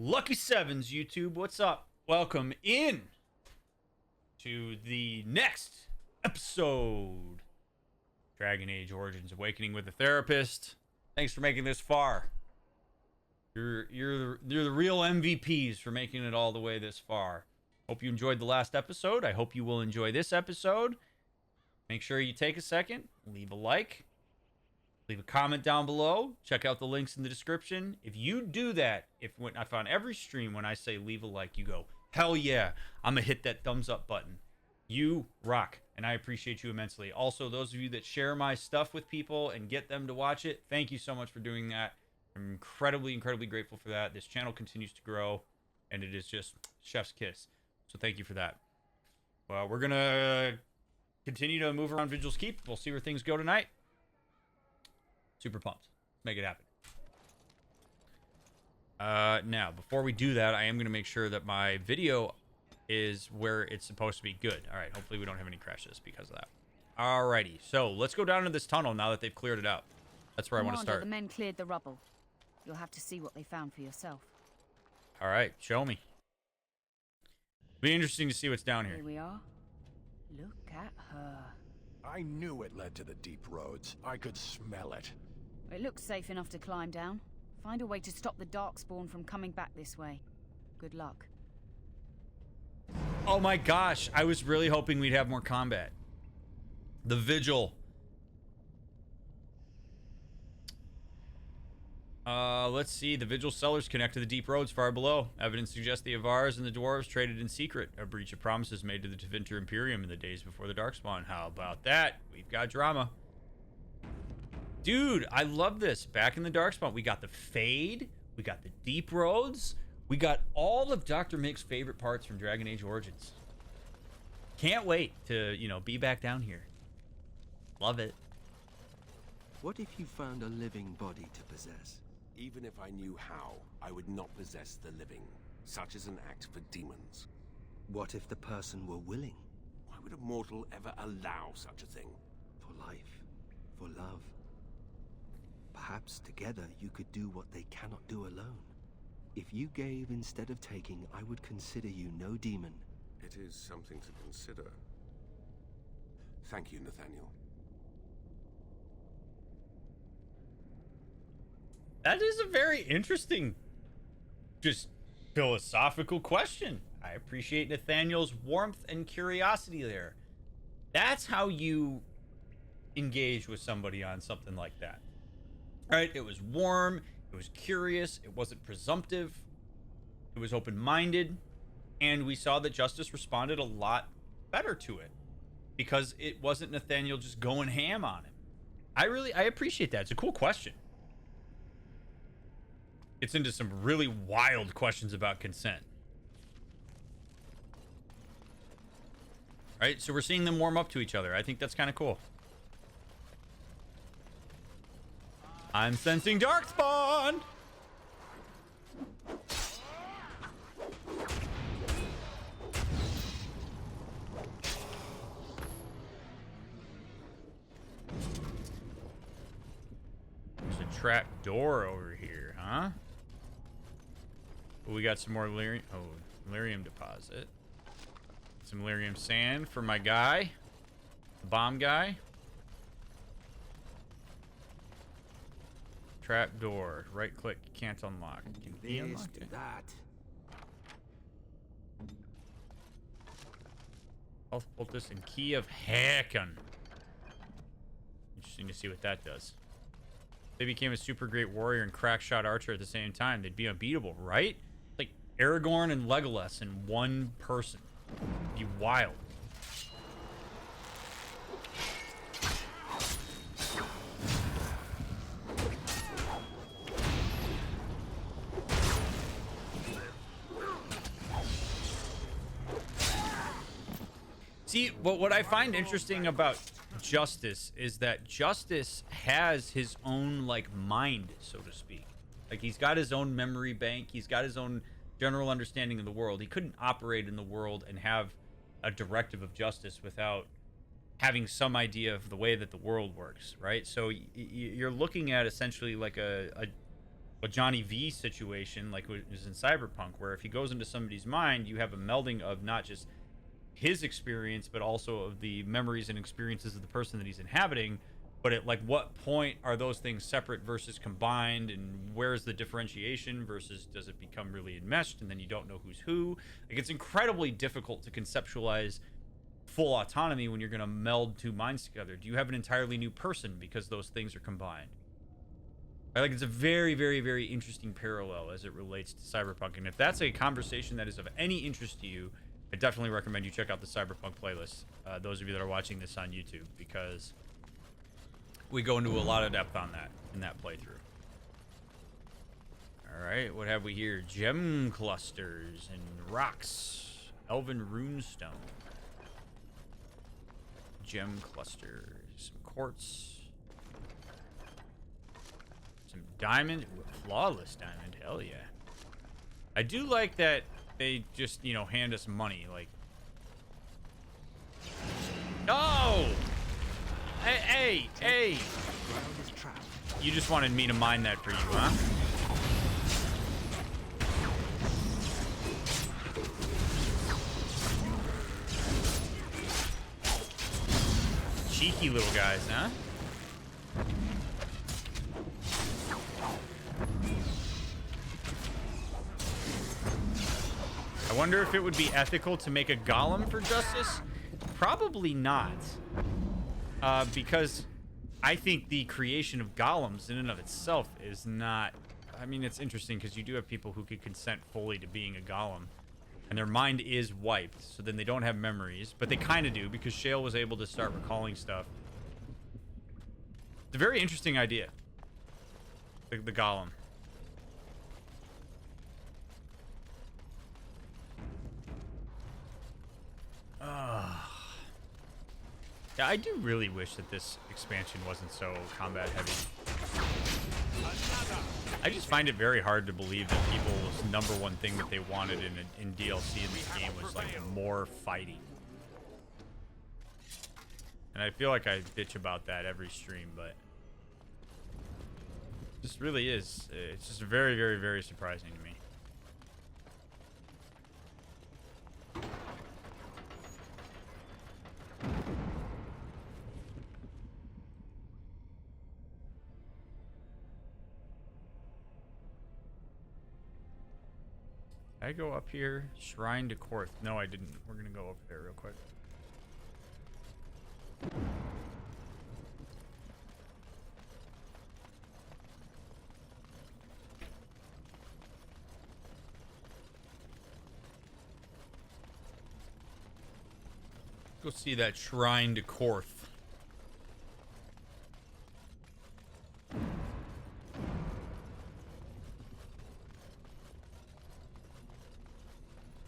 Lucky Sevens, YouTube. What's up? Welcome in to the next episode. Dragon Age Origins Awakening with the Therapist. Thanks for making this far. You're the real MVPs for making it all the way this far. Hope you enjoyed the last episode. I hope you will enjoy this episode. Make sure you take a second, leave a like, leave a comment down below. Check out the links in the description. If you do that, when I found every stream when I say leave a like, you go, hell yeah, I'm gonna hit that thumbs up button. You rock, and I appreciate you immensely. Also, those of you that share my stuff with people and get them to watch it, thank you so much for doing that. I'm incredibly grateful for that. This channel continues to grow, and it is just chef's kiss. So thank you for that. Well, we're gonna continue to move around Vigil's Keep. We'll see where things go tonight. Super pumped. Make it happen. Now, before we do that, I am going to make sure that my video is where it's supposed to be good. All right, hopefully we don't have any crashes because of that. Alrighty, so let's go down into this tunnel now that they've cleared it out. That's where I want to start. The men cleared the rubble. You'll have to see what they found for yourself. All right, show me. Be interesting to see what's down here. Here we are. Look at her. I knew it led to the deep roads. I could smell it. It looks safe enough to climb down. Find a way to stop the Darkspawn from coming back this way. Good luck. Oh my gosh, I was really hoping we'd have more combat. The Vigil. Let's see. The Vigil cellars connect to the deep roads far below. Evidence suggests the Avars and the Dwarves traded in secret. A breach of promises made to the Tevinter Imperium in the days before the Darkspawn. How about that? We've got drama. Dude, I love this. Back in the Darkspawn, we got the Fade. We got the deep roads. We got all of DrMick's favorite parts from Dragon Age Origins. Can't wait to, be back down here. Love it. What if you found a living body to possess? Even if I knew how, I would not possess the living. Such is an act for demons. What if the person were willing? Why would a mortal ever allow such a thing? For life, for love. Perhaps together you could do what they cannot do alone. If you gave instead of taking, I would consider you no demon. It is something to consider. Thank you, Nathaniel. That is a very interesting, just philosophical question. I appreciate Nathaniel's warmth and curiosity there. That's how you engage with somebody on something like that. Right? It was warm. It was curious. It wasn't presumptive. It was open-minded. And we saw that Justice responded a lot better to it because it wasn't Nathaniel just going ham on him. I appreciate that. It's a cool question. It's into some really wild questions about consent. All right, so we're seeing them warm up to each other. I think that's kind of cool. I'm sensing Darkspawn! There's a trap door over here, huh? Oh, we got some more lyrium. Oh, lyrium deposit. Some lyrium sand for my guy. The bomb guy. Trap door. Right click. Can't unlock. Can he unlock Do it? that. Health poultice and key of Hacken. Interesting to see what that does. They became a super great warrior and crack shot archer at the same time. They'd be unbeatable, right? Like Aragorn and Legolas in one person. It'd be wild. See, but what I find interesting about Justice is that Justice has his own, mind, so to speak. Like, he's got his own memory bank. He's got his own general understanding of the world. He couldn't operate in the world and have a directive of justice without having some idea of the way that the world works, right? So you're looking at essentially like a a Johnny V situation like it was in Cyberpunk, where if he goes into somebody's mind, you have a melding of not just his experience, but also of the memories and experiences of the person that he's inhabiting. But at like what point are those things separate versus combined, and where's the differentiation versus does it become really enmeshed and then you don't know who's who? Like, it's incredibly difficult to conceptualize full autonomy when you're going to meld two minds together. Do you have an entirely new person because those things are combined? I think it's a very, very, very interesting parallel as it relates to Cyberpunk. And if that's a conversation that is of any interest to you, I definitely recommend you check out the Cyberpunk playlist. Those of you that are watching this on YouTube, because we go into a lot of depth on that in that playthrough. All right, what have we here? Gem clusters and rocks. Elven runestone. Gem clusters. Some quartz. Some diamond. Ooh, flawless diamond. Hell yeah. I do like that they just, you know, hand us money. Like, no! Hey! You just wanted me to mine that for you, huh? Cheeky little guys, huh? I wonder if it would be ethical to make a golem for justice? Probably not. Because I think the creation of golems in and of itself is not... I mean, it's interesting because you do have people who could consent fully to being a golem, and their mind is wiped, so then they don't have memories, but they kind of do because Shale was able to start recalling stuff. It's a very interesting idea. The golem. Yeah, I do really wish that this expansion wasn't so combat heavy. I just find it very hard to believe that people's number one thing that they wanted in DLC in this game was like more fighting. And I feel like I bitch about that every stream, but it just really is. It's just very, very, very surprising to me. Did I go up here? Shrine to Korth. No, I didn't. We're gonna go up there real quick. Go see that Shrine to Korth.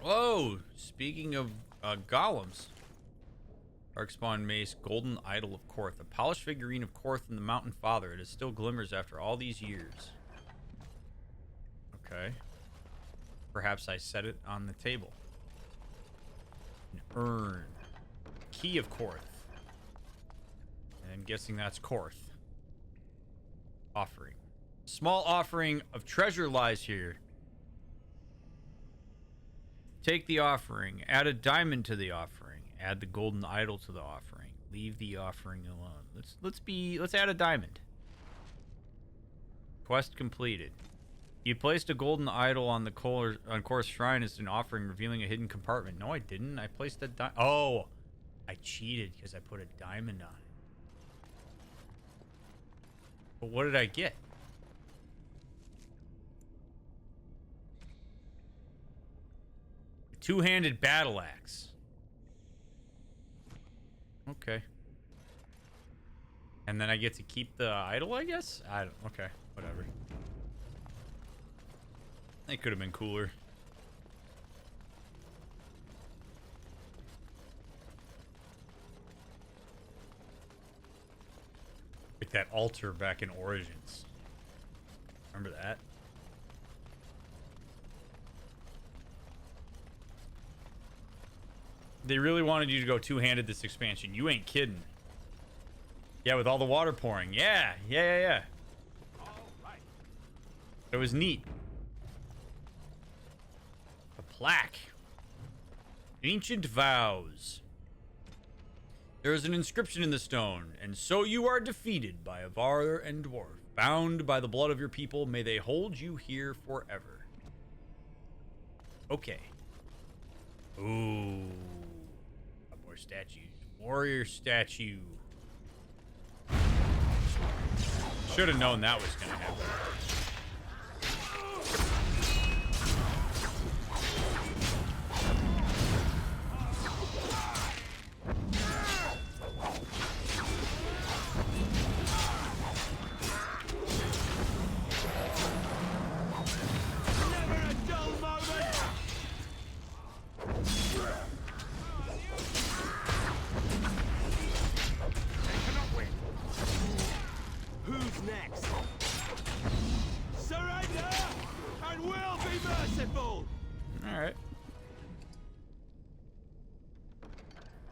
Whoa! Speaking of golems. Darkspawn Mace, Golden Idol of Korth. A polished figurine of Korth and the Mountain Father. It still glimmers after all these years. Okay. Perhaps I set it on the table. An urn. Key of Korth. And I'm guessing that's Korth. Offering. Small offering of treasure lies here. Take the offering. Add a diamond to the offering. Add the golden idol to the offering. Leave the offering alone. Let's add a diamond. Quest completed. You placed a golden idol on the Korth Shrine as an offering, revealing a hidden compartment. No, I didn't. I placed a diamond. Oh, I cheated because I put a diamond on it. But what did I get? Two-handed battle axe. Okay. And then I get to keep the idol, I guess? Okay, whatever. That could have been cooler. Like that altar back in Origins. Remember that? They really wanted you to go two-handed this expansion. You ain't kidding. Yeah, with all the water pouring. Yeah. All right. It was neat. A plaque. Ancient vows. There is an inscription in the stone, and so you are defeated by Avar and Dwarf. Bound by the blood of your people, may they hold you here forever. Okay. Ooh. More statues. Warrior statue. Should have known that was going to happen.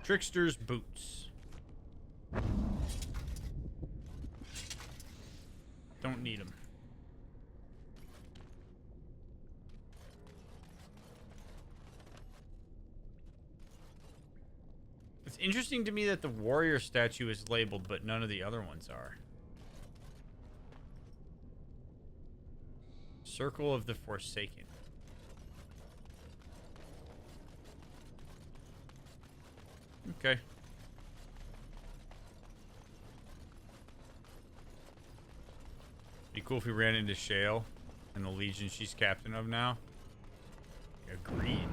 Trickster's boots. Don't need them. It's interesting to me that the warrior statue is labeled, but none of the other ones are. Circle of the Forsaken. Okay. Be cool if we ran into Shale and the Legion she's captain of now. Agreed.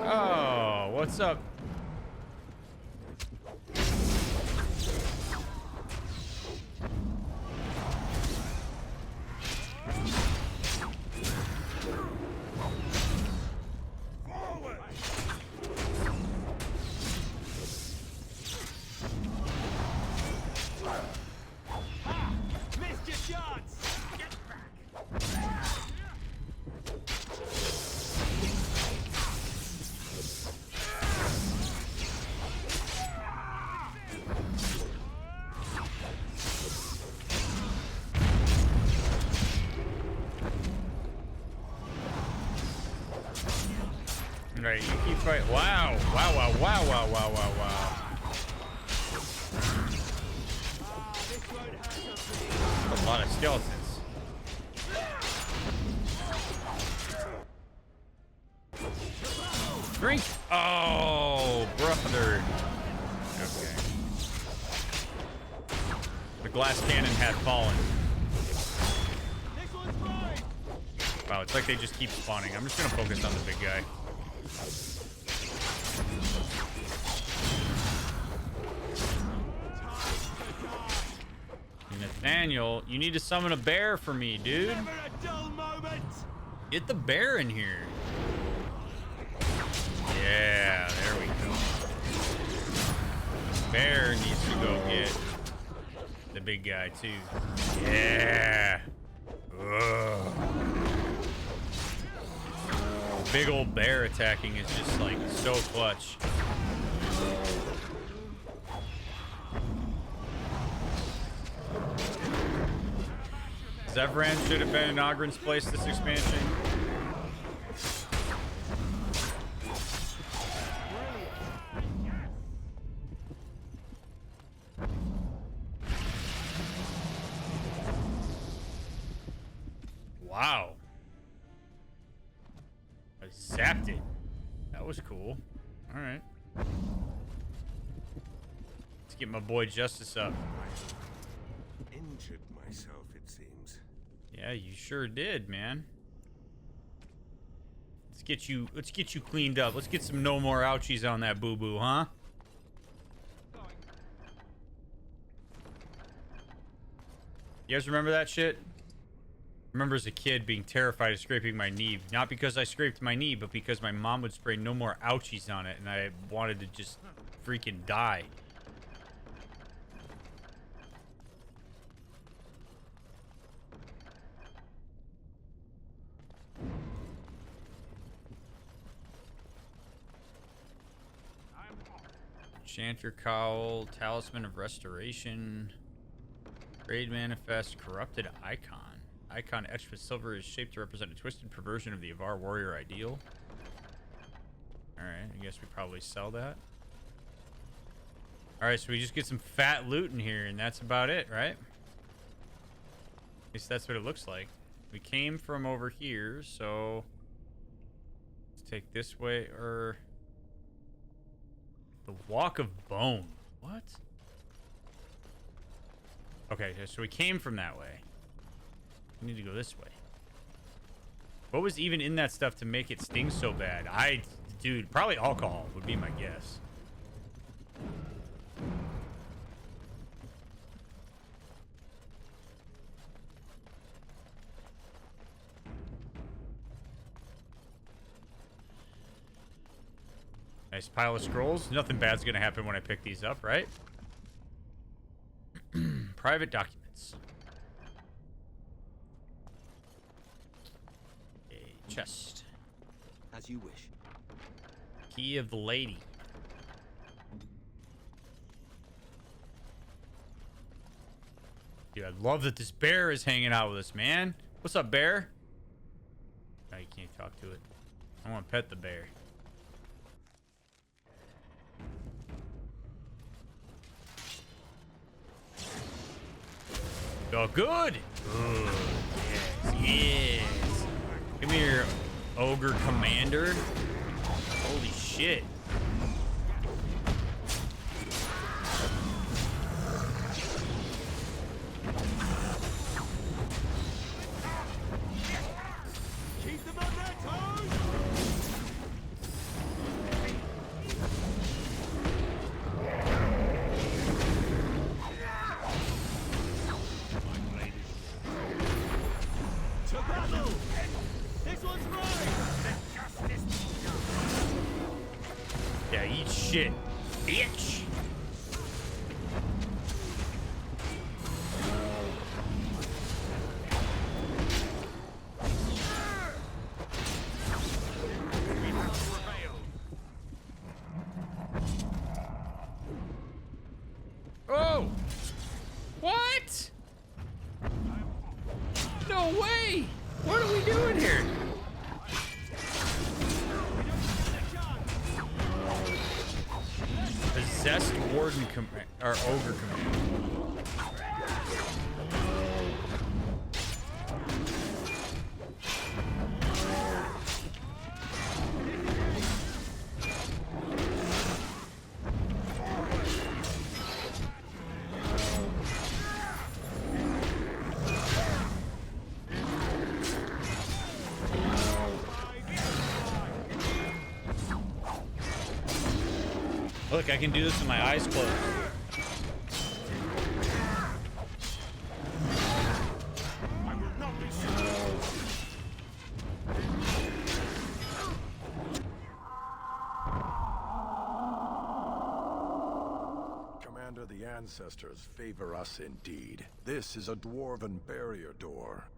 Oh, what's up? Right, you keep fighting. Wow. Wow, wow, wow, wow, wow, wow, wow. A lot of skeletons. Drink. Oh, brother. Okay. The glass cannon had fallen. Wow, it's like they just keep spawning. I'm just gonna focus on the big guy. Nathaniel, you need to summon a bear for me, dude. Get the bear in here. Yeah, there we go. Bear needs to go get the big guy too. Yeah. Ugh. Big old bear attacking is just like so clutch. Zevran should have been in Ogren's place this expansion. Wow. I zapped it. That was cool. All right. Let's get my boy Justice up. Injured myself, it seems. Yeah, you sure did, man. Let's get you cleaned up. Let's get some no more ouchies on that boo-boo, huh? You guys remember that shit? I remember as a kid being terrified of scraping my knee. Not because I scraped my knee, but because my mom would spray no more ouchies on it, and I wanted to just freaking die. Enchanter Cowl, Talisman of Restoration, Trade Manifest, Corrupted Icon. Icon etched with silver is shaped to represent a twisted perversion of the Avar warrior ideal. Alright, I guess we probably sell that. Alright, so we just get some fat loot in here, and that's about it, right? At least that's what it looks like. We came from over here, so let's take this way, or the Walk of Bone. What? Okay, so we came from that way. We need to go this way. What was even in that stuff to make it sting so bad? Dude, probably alcohol would be my guess. Nice pile of scrolls. Nothing bad's gonna happen when I pick these up, right? Private documents. A chest. As you wish. Key of the lady. Dude, I love that this bear is hanging out with us, man. What's up, bear? No, you can't talk to it. I want to pet the bear. Oh, good. Good. Yes. Yes. Come here, ogre commander. Holy shit. Keep them on their toes! To battle! This one's right! Yeah, eat shit, bitch. Oh! What? No way! What are we doing here? Possessed Warden or Ogre command. Look, I can do this with my eyes closed. I will not be stopped. Commander, the ancestors favor us indeed. This is a Dwarven barrier door.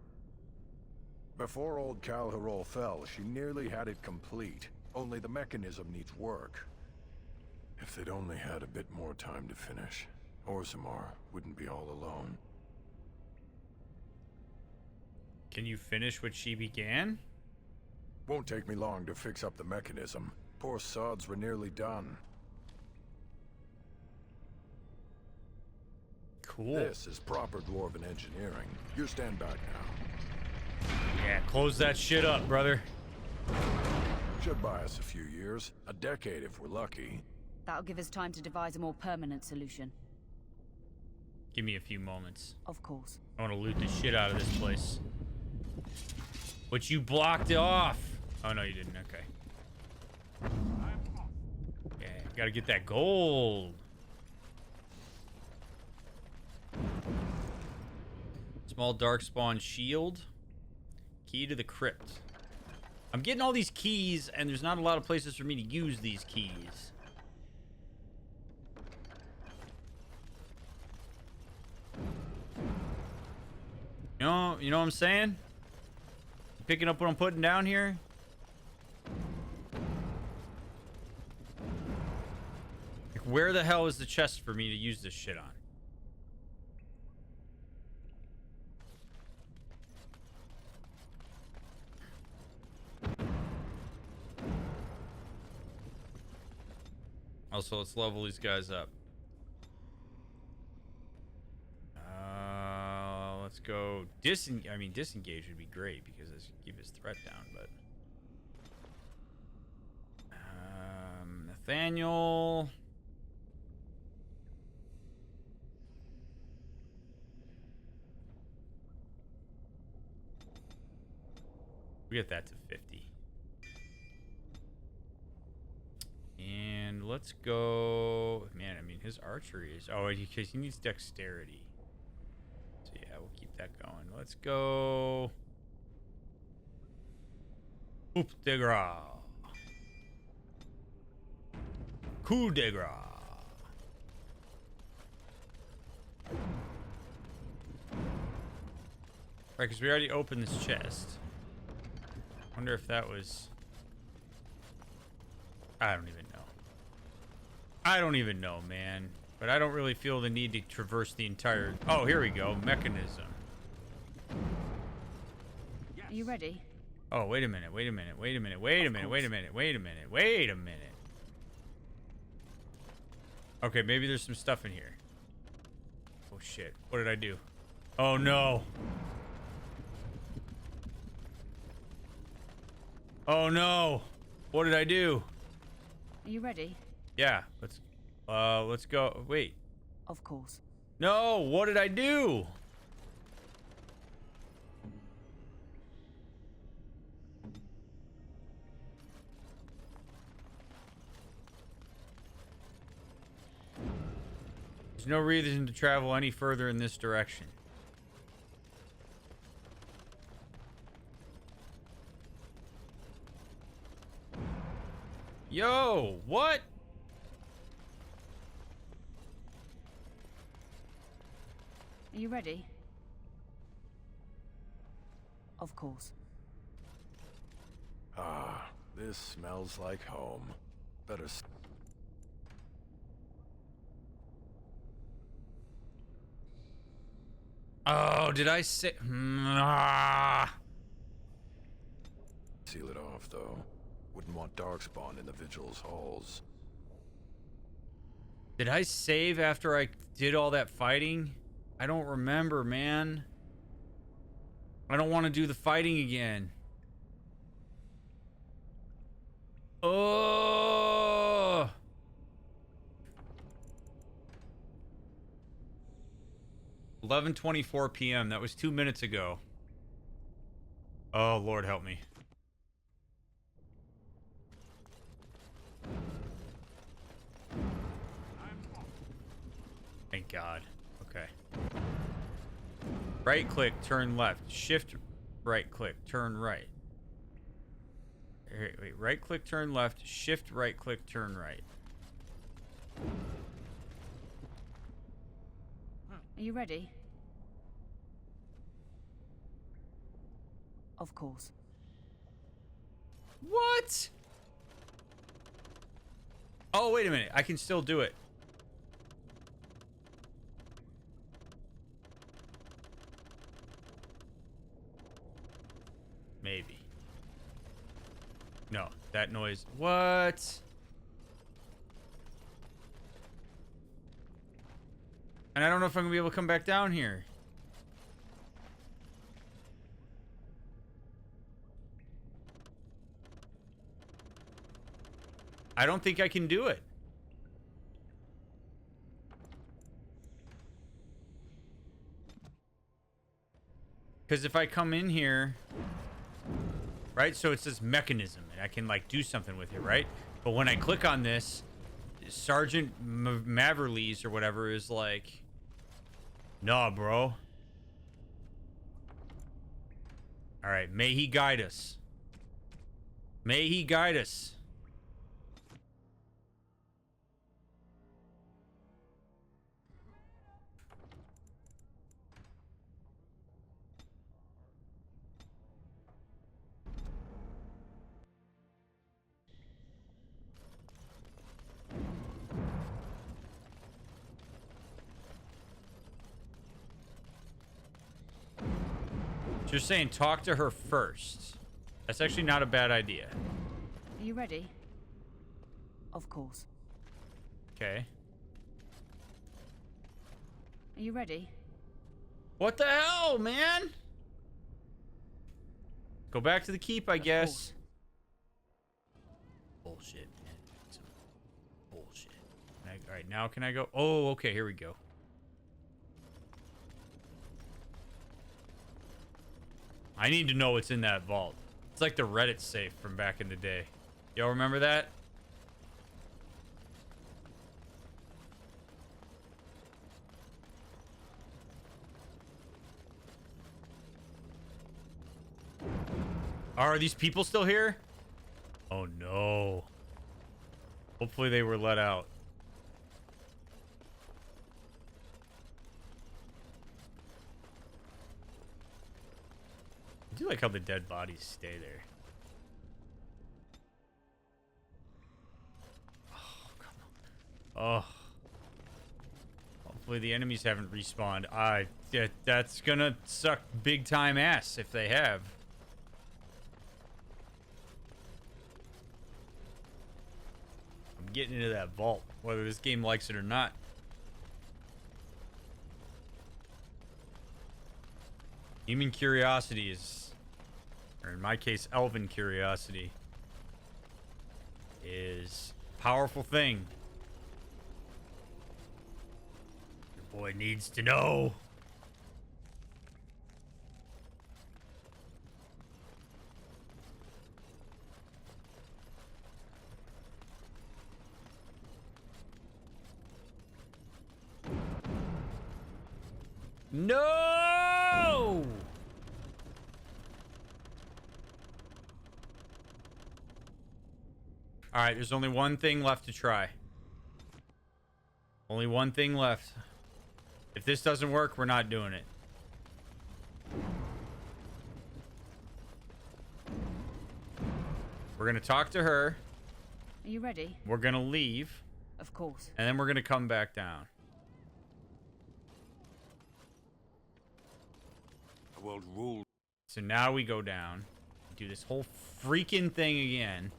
Before old Cal-Hiral fell, she nearly had it complete. Only the mechanism needs work. If they'd only had a bit more time to finish, Orzammar wouldn't be all alone. Can you finish what she began? Won't take me long to fix up the mechanism. Poor sods were nearly done. Cool. This is proper Dwarven engineering. You stand back now. Yeah, close that shit up, brother. Should buy us a few years. A decade if we're lucky. That'll give us time to devise a more permanent solution. Give me a few moments. Of course. I want to loot the shit out of this place. But you blocked it off. Oh, no, you didn't. Okay. Yeah, gotta get that gold. Small darkspawn shield. Key to the crypt. I'm getting all these keys, and there's not a lot of places for me to use these keys. You know what I'm saying? You picking up what I'm putting down here? Like, Where the hell is the chest for me to use this shit on? Also, let's level these guys up. Let's go disengage would be great because this would keep his threat down, but Nathaniel. We get that to 50. And let's go. Man, I mean, his archery is. Oh, because he needs dexterity. So, yeah, we'll keep that going. Let's go. Coup de grace. Coup de grace. Right, because we already opened this chest. Wonder if that was... I don't even know. I don't even know, man. But I don't really feel the need to traverse the entire... Oh, here we go. Mechanism. Are you ready? Oh, wait a minute. Wait a minute. Wait a minute. Wait a minute. Wait a minute. Wait a minute. Wait a minute. Okay, maybe there's some stuff in here. Oh, shit. What did I do? Oh, no. Oh, no. What did I do? Are you ready? Yeah, let's go. Wait. Of course. No, what did I do? There's no reason to travel any further in this direction. Yo, what? Are you ready? Of course. Ah, this smells like home. Better Oh, did I say... seal it off, though. Wouldn't want darkspawn in the Vigil's halls. Did I save after I did all that fighting? I don't remember, man. I don't want to do the fighting again. Oh! $11:24 p.m. That was 2 minutes ago. Oh, Lord help me. Thank God. Okay. Right click, turn left. Shift, right click, turn right. Wait. Right click, turn left. Shift, right click, turn right. Are you ready? Of course. What? Oh, wait a minute. I can still do it. Maybe. No, that noise. What? And I don't know if I'm gonna be able to come back down here. I don't think I can do it. Because if I come in here, right? So it says mechanism, and I can like do something with it, right? But when I click on this, Sergeant Maverleys or whatever is like, nah, bro. All right, may he guide us. May he guide us. You're saying talk to her first. That's actually not a bad idea. Are you ready? Of course. Okay. Are you ready? What the hell, man? Go back to the keep, I guess. Course. Bullshit, man. Some bullshit. All right, now can I go? Oh, okay, here we go. I need to know what's in that vault. It's like the Reddit safe from back in the day. Y'all remember that? Are these people still here? Oh no. Hopefully they were let out. I do like how the dead bodies stay there. Oh, come on. Oh. Hopefully the enemies haven't respawned. That's gonna suck big time ass if they have. I'm getting into that vault, whether this game likes it or not. Human curiosity is, or in my case, elven curiosity, is a powerful thing. Your boy needs to know. No! Alright, there's only one thing left to try. Only one thing left. If this doesn't work, we're not doing it. We're gonna talk to her. Are you ready? We're gonna leave. Of course. And then we're gonna come back down. World rule. So now we go down, do this whole freaking thing again.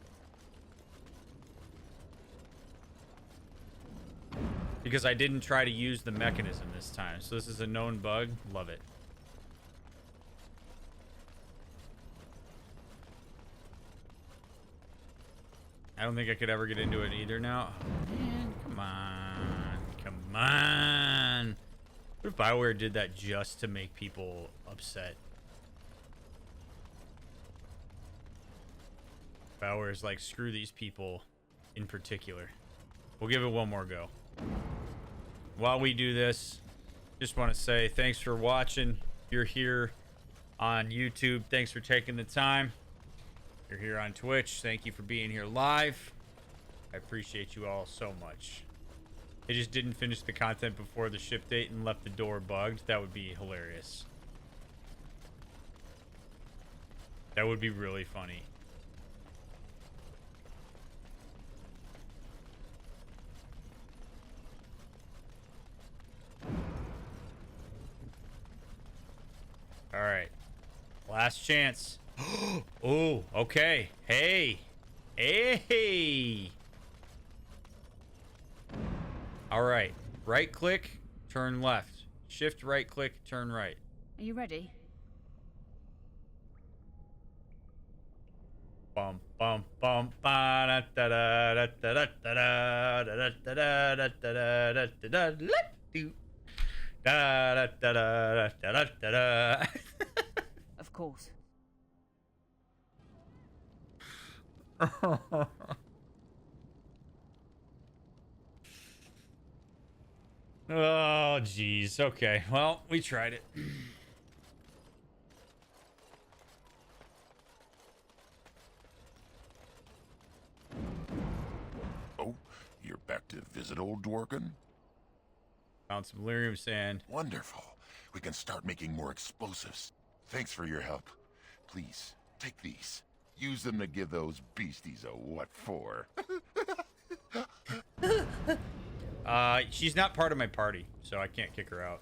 Because I didn't try to use the mechanism this time. So this is a known bug. Love it. I don't think I could ever get into it either now. Oh, man, come on. Come on. What if BioWare did that just to make people upset? BioWare's like, screw these people in particular. We'll give it one more go. While we do this, just want to say thanks for watching. If you're here on YouTube, thanks for taking the time. If you're here on Twitch, thank you for being here live. I appreciate you all so much. They just didn't finish the content before the ship date and left the door bugged. That would be hilarious. That would be really funny. All right. Last chance. Oh, okay. Hey. Hey. All right. Right click, turn left. Shift right click, turn right. Are you ready? Bum bum bum ba da da da da da da da da da da da da da da da da da da. Of course. Oh, geez. Okay. Well, we tried it. Oh, you're back to visit old Dworkin? Found some lyrium sand. Wonderful. We can start making more explosives. Thanks for your help. Please, take these. Use them to give those beasties a what for. She's not part of my party, so I can't kick her out.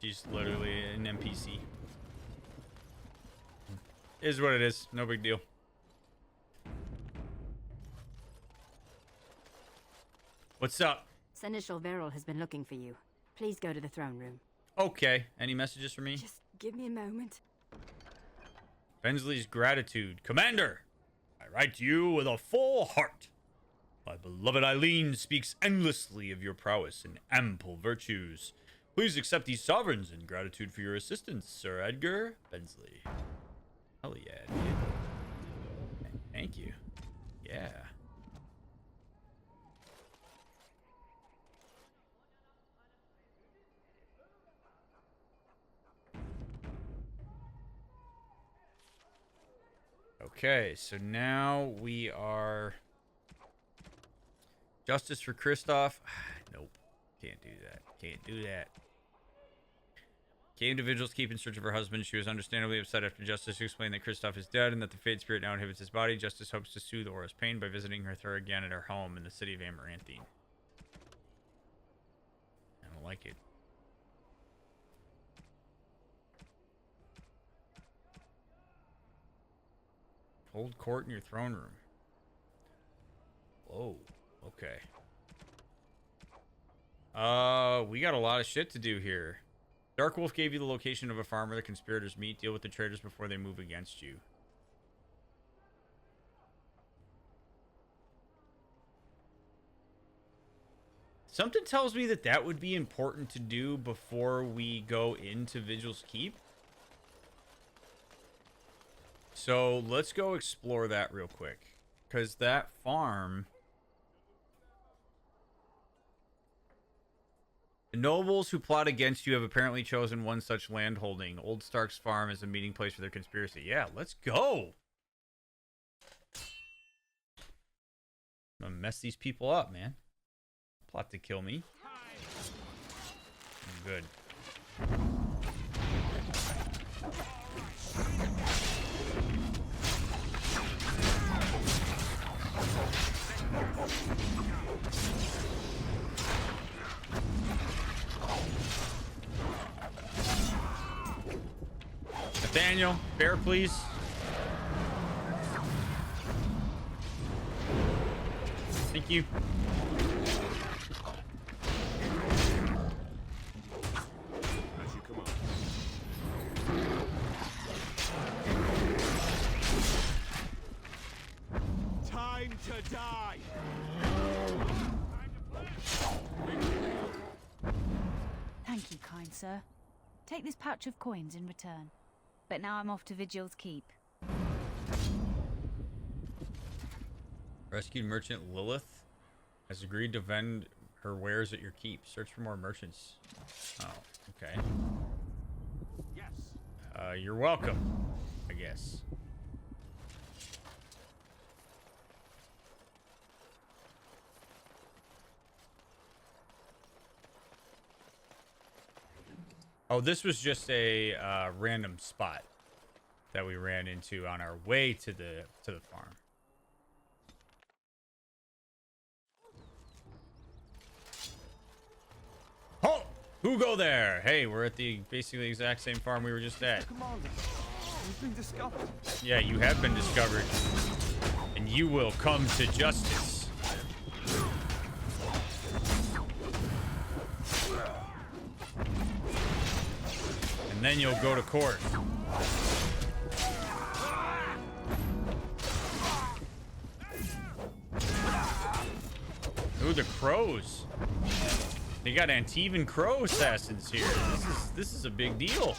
She's literally an NPC. Is what it is. No big deal. What's up? Seneschal Viril has been looking for you. Please go to the throne room. Okay. Any messages for me? Just give me a moment. Bensley's gratitude. Commander, I write to you with a full heart. My beloved Eileen speaks endlessly of your prowess and ample virtues. Please accept these sovereigns in gratitude for your assistance, Sir Edgar Bensley. Hell yeah, dude. Thank you. Yeah. Okay, so now we are... Justice for Kristoff. Nope. Can't do that. Can't do that. Came to Vigil's keep in search of her husband. She was understandably upset after Justice explained that Kristoff is dead and that the Fade Spirit now inhibits his body. Justice hopes to soothe Aura's pain by visiting her again at her home in the city of Amaranthine. I don't like it. Hold court in your throne room. Whoa. Okay. We got a lot of shit to do here. Darkwolf gave you the location of a farm where the conspirators meet. Deal with the traitors before they move against you. Something tells me that that would be important to do before we go into Vigil's Keep. So let's go explore that real quick. Because that farm... The nobles who plot against you have apparently chosen one such landholding. Old Stark's farm is a meeting place for their conspiracy. Yeah, let's go. I'm gonna mess these people up, man. Plot to kill me. I'm good. Nathaniel, bear, please. Thank you. As you come on. Time to die. Thank you, kind sir. Take this pouch of coins in return. But now I'm off to Vigil's Keep. Rescued merchant Lilith has agreed to vend her wares at your keep. Search for more merchants. Oh, okay. Yes. You're welcome, I guess. Oh, this was just a random spot that we ran into on our way to the farm. Oh, who go there? Hey, we're at the basically exact same farm we were just at. Commander, we've been discovered. Yeah, you have been discovered, and you will come to justice. And then you'll go to court. Ooh, the crows. They got Antivan crow assassins here. This is a big deal.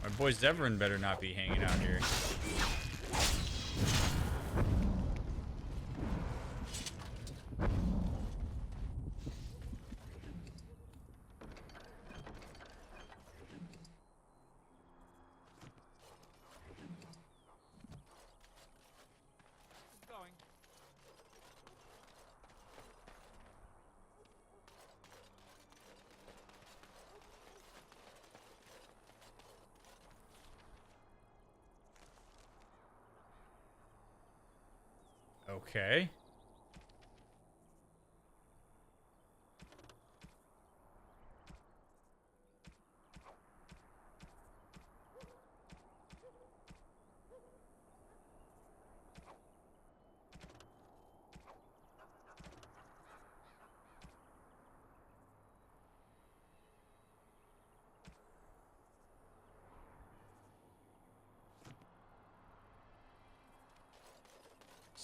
My boy Zevran better not be hanging out here. Going. Okay.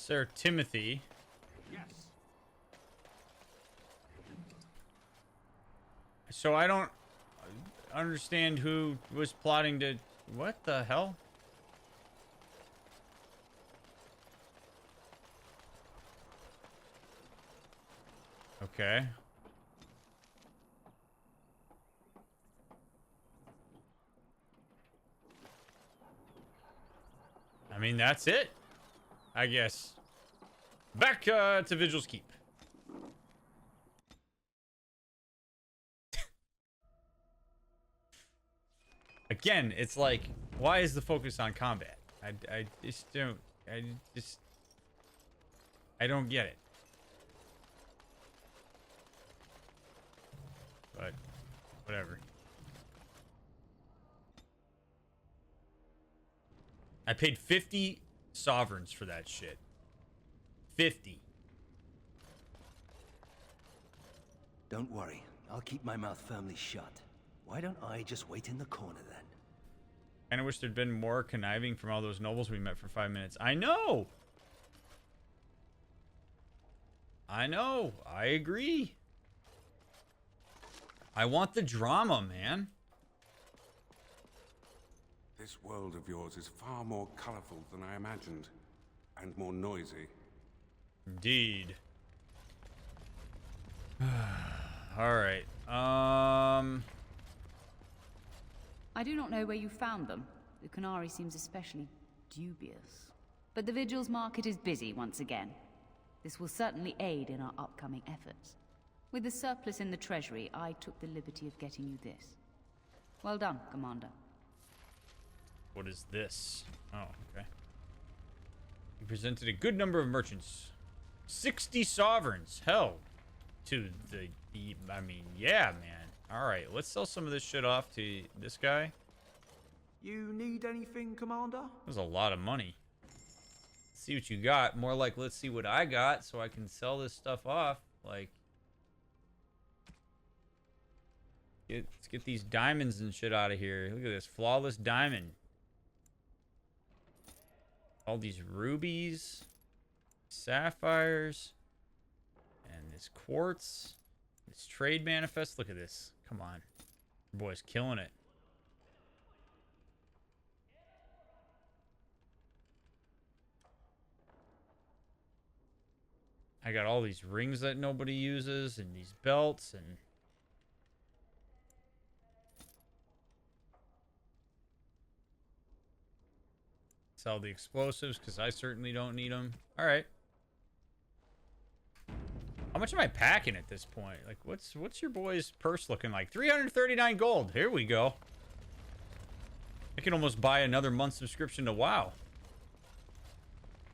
Sir Timothy. Yes. So I don't understand who was plotting to... What the hell? Okay. I mean, that's it, I guess. Back to Vigil's Keep. Again, it's like, why is the focus on combat? I just don't... I don't get it. But, whatever. I paid 50 sovereigns for that shit. 50. Don't worry. I'll keep my mouth firmly shut. Why don't I just wait in the corner then? Kinda wish there'd been more conniving from all those nobles we met for 5 minutes. I know! I know! I agree! I want the drama, man. This world of yours is far more colorful than I imagined, and more noisy. Indeed. Alright, I do not know where you found them. The Canary seems especially dubious. But the Vigil's market is busy once again. This will certainly aid in our upcoming efforts. With the surplus in the treasury, I took the liberty of getting you this. Well done, Commander. what is this? Oh, okay. You presented a good number of merchants. 60 sovereigns held to the... I mean, yeah, man. Alright, let's sell some of this shit off to this guy. You need anything, Commander? That's a lot of money. Let's see what you got. More like, let's see what I got so I can sell this stuff off. Like... let's get these diamonds and shit out of here. Look at this. Flawless diamond. All these rubies. Sapphires. And this quartz. This trade manifest. Look at this. Come on. Your boy's killing it. I got all these rings that nobody uses. And these belts. And... sell the explosives because I certainly don't need them. All right. How much am I packing at this point? Like, what's your boy's purse looking like? 339 gold. Here we go. I can almost buy another month's subscription to WoW.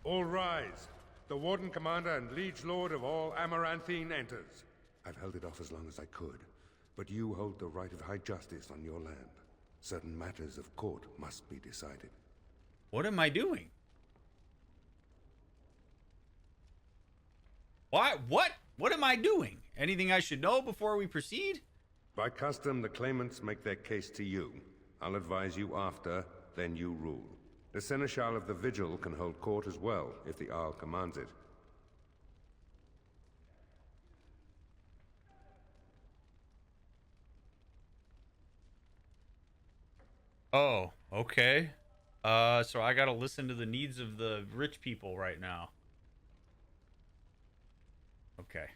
All rise. The Warden Commander and Liege Lord of all Amaranthine enters. I've held it off as long as I could, but you hold the right of high justice on your land. Certain matters of court must be decided. What am I doing? What? What am I doing? Anything I should know before we proceed? By custom, the claimants make their case to you. I'll advise you after, then you rule. The Seneschal of the Vigil can hold court as well, if the Arl commands it. Oh, okay. So I gotta listen to the needs of the rich people right now. Okay.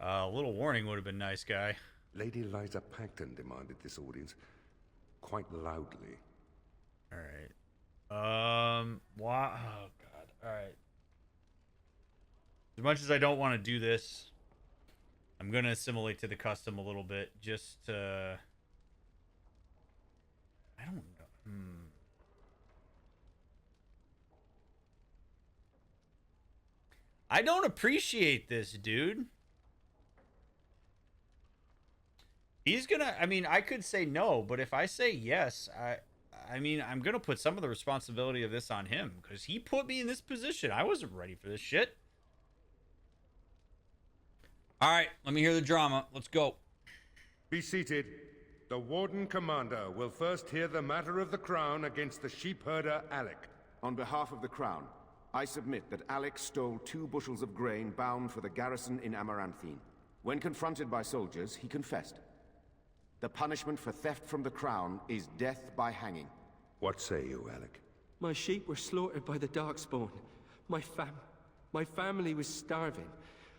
A little warning would have been nice, guy. Lady Liza Pacton demanded this audience, quite loudly. Alright. Wow. Oh, God. Alright. As much as I don't want to do this, I'm gonna assimilate to the custom a little bit, just I don't know. I don't appreciate this, dude. He's gonna... I mean, I could say no, but if I say yes, I mean, I'm gonna put some of the responsibility of this on him, because he put me in this position. I wasn't ready for this shit. Alright, let me hear the drama. Let's go. Be seated. The Warden Commander will first hear the matter of the Crown against the sheep herder Alec. On behalf of the Crown, I submit that Alex stole 2 bushels of grain bound for the garrison in Amaranthine. When confronted by soldiers, he confessed. The punishment for theft from the crown is death by hanging. What say you, Alec? My sheep were slaughtered by the Darkspawn. My family was starving.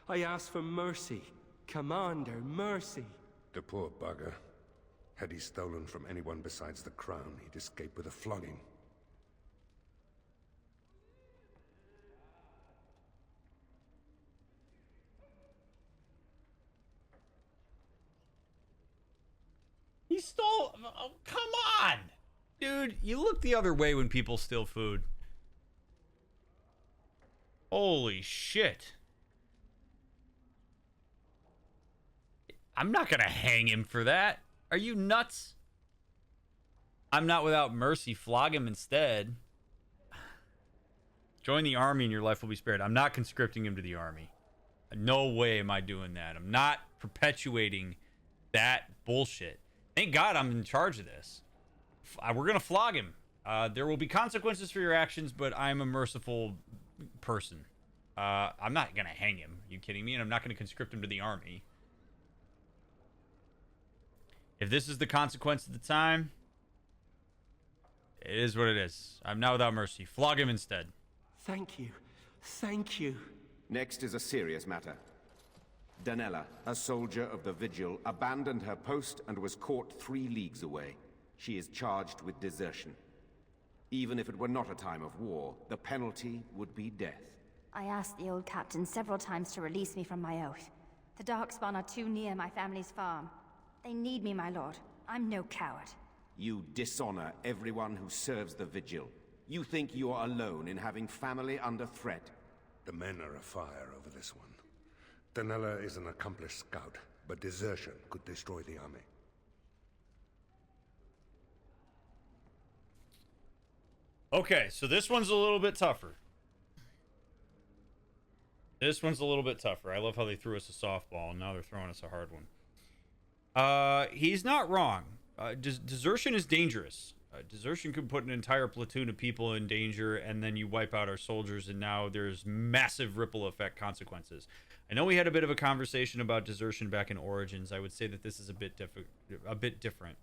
I asked for mercy. Commander, mercy. The poor bugger. Had he stolen from anyone besides the crown, he'd escape with a flogging. He stole... Oh, come on! Dude, you look the other way when people steal food. Holy shit. I'm not gonna hang him for that. Are you nuts? I'm not without mercy. Flog him instead. Join the army and your life will be spared. I'm not conscripting him to the army. No way am I doing that. I'm not perpetuating that bullshit. Thank God I'm in charge of this. We're going to flog him. There will be consequences for your actions, but I'm a merciful person. I'm not going to hang him. Are you kidding me? And I'm not going to conscript him to the army. If this is the consequence at the time, it is what it is. I'm not without mercy. Flog him instead. Thank you. Thank you. Next is a serious matter. Danella, a soldier of the Vigil, abandoned her post and was caught 3 leagues away. She is charged with desertion. Even if it were not a time of war, the penalty would be death. I asked the old captain several times to release me from my oath. The Darkspawn are too near my family's farm. They need me, my lord. I'm no coward. You dishonor everyone who serves the Vigil. You think you are alone in having family under threat. The men are afire over this one. Danella is an accomplished scout, but desertion could destroy the army. Okay, so this one's a little bit tougher. This one's a little bit tougher. I love how they threw us a softball, and now they're throwing us a hard one. He's not wrong. Desertion is dangerous. Desertion could put an entire platoon of people in danger, and then you wipe out our soldiers, and now there's massive ripple effect consequences. I know we had a bit of a conversation about desertion back in Origins. I would say that this is a bit different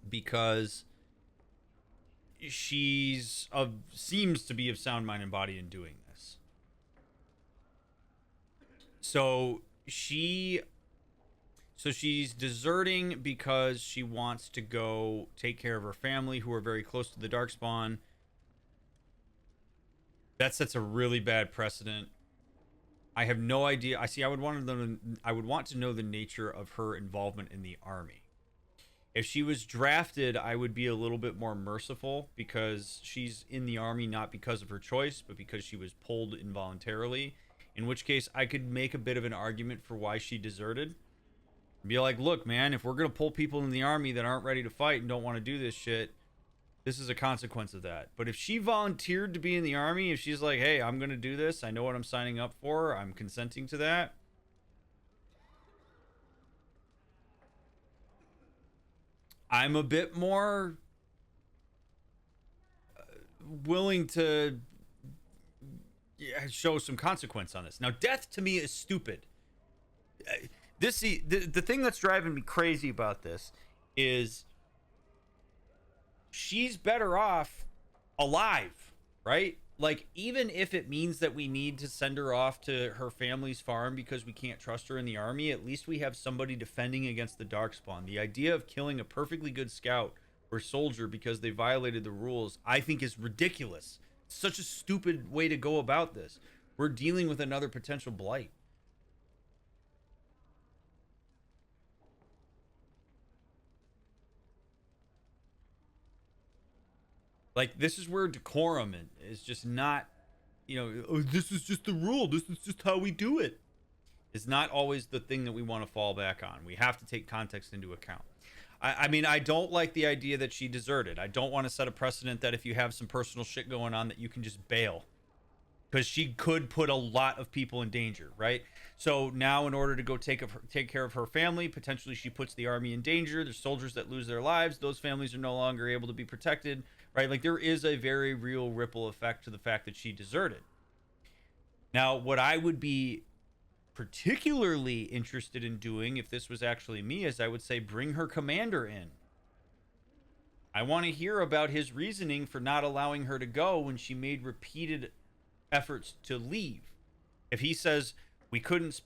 because she's seems to be of sound mind and body in doing this. So she's deserting because she wants to go take care of her family who are very close to the Darkspawn. That sets a really bad precedent. I have no idea. I would want to know the nature of her involvement in the army. If she was drafted, I would be a little bit more merciful because she's in the army not because of her choice, but because she was pulled involuntarily. In which case, I could make a bit of an argument for why she deserted. Be like, look, man, if we're going to pull people in the army that aren't ready to fight and don't want to do this shit, this is a consequence of that. But if she volunteered to be in the army, if she's like, hey, I'm going to do this, I know what I'm signing up for, I'm consenting to that, I'm a bit more willing to show some consequence on this. Now, death to me is stupid. The thing that's driving me crazy about this is she's better off alive, right? Like, even if it means that we need to send her off to her family's farm because we can't trust her in the army, at least we have somebody defending against the Darkspawn. The idea of killing a perfectly good scout or soldier because they violated the rules, I think, is ridiculous. It's such a stupid way to go about this. We're dealing with another potential blight. Like, this is where decorum is just not, oh, this is just the rule. This is just how we do it. It's not always the thing that we want to fall back on. We have to take context into account. I mean, I don't like the idea that she deserted. I don't want to set a precedent that if you have some personal shit going on that you can just bail. because she could put a lot of people in danger, right? So now, in order to go take care of her family, potentially she puts the army in danger. There's soldiers that lose their lives. Those families are no longer able to be protected, right? Like, there is a very real ripple effect to the fact that she deserted. Now, what I would be particularly interested in doing if this was actually me is I would say bring her commander in. I want to hear about his reasoning for not allowing her to go when she made repeated efforts to leave. If he says we couldn't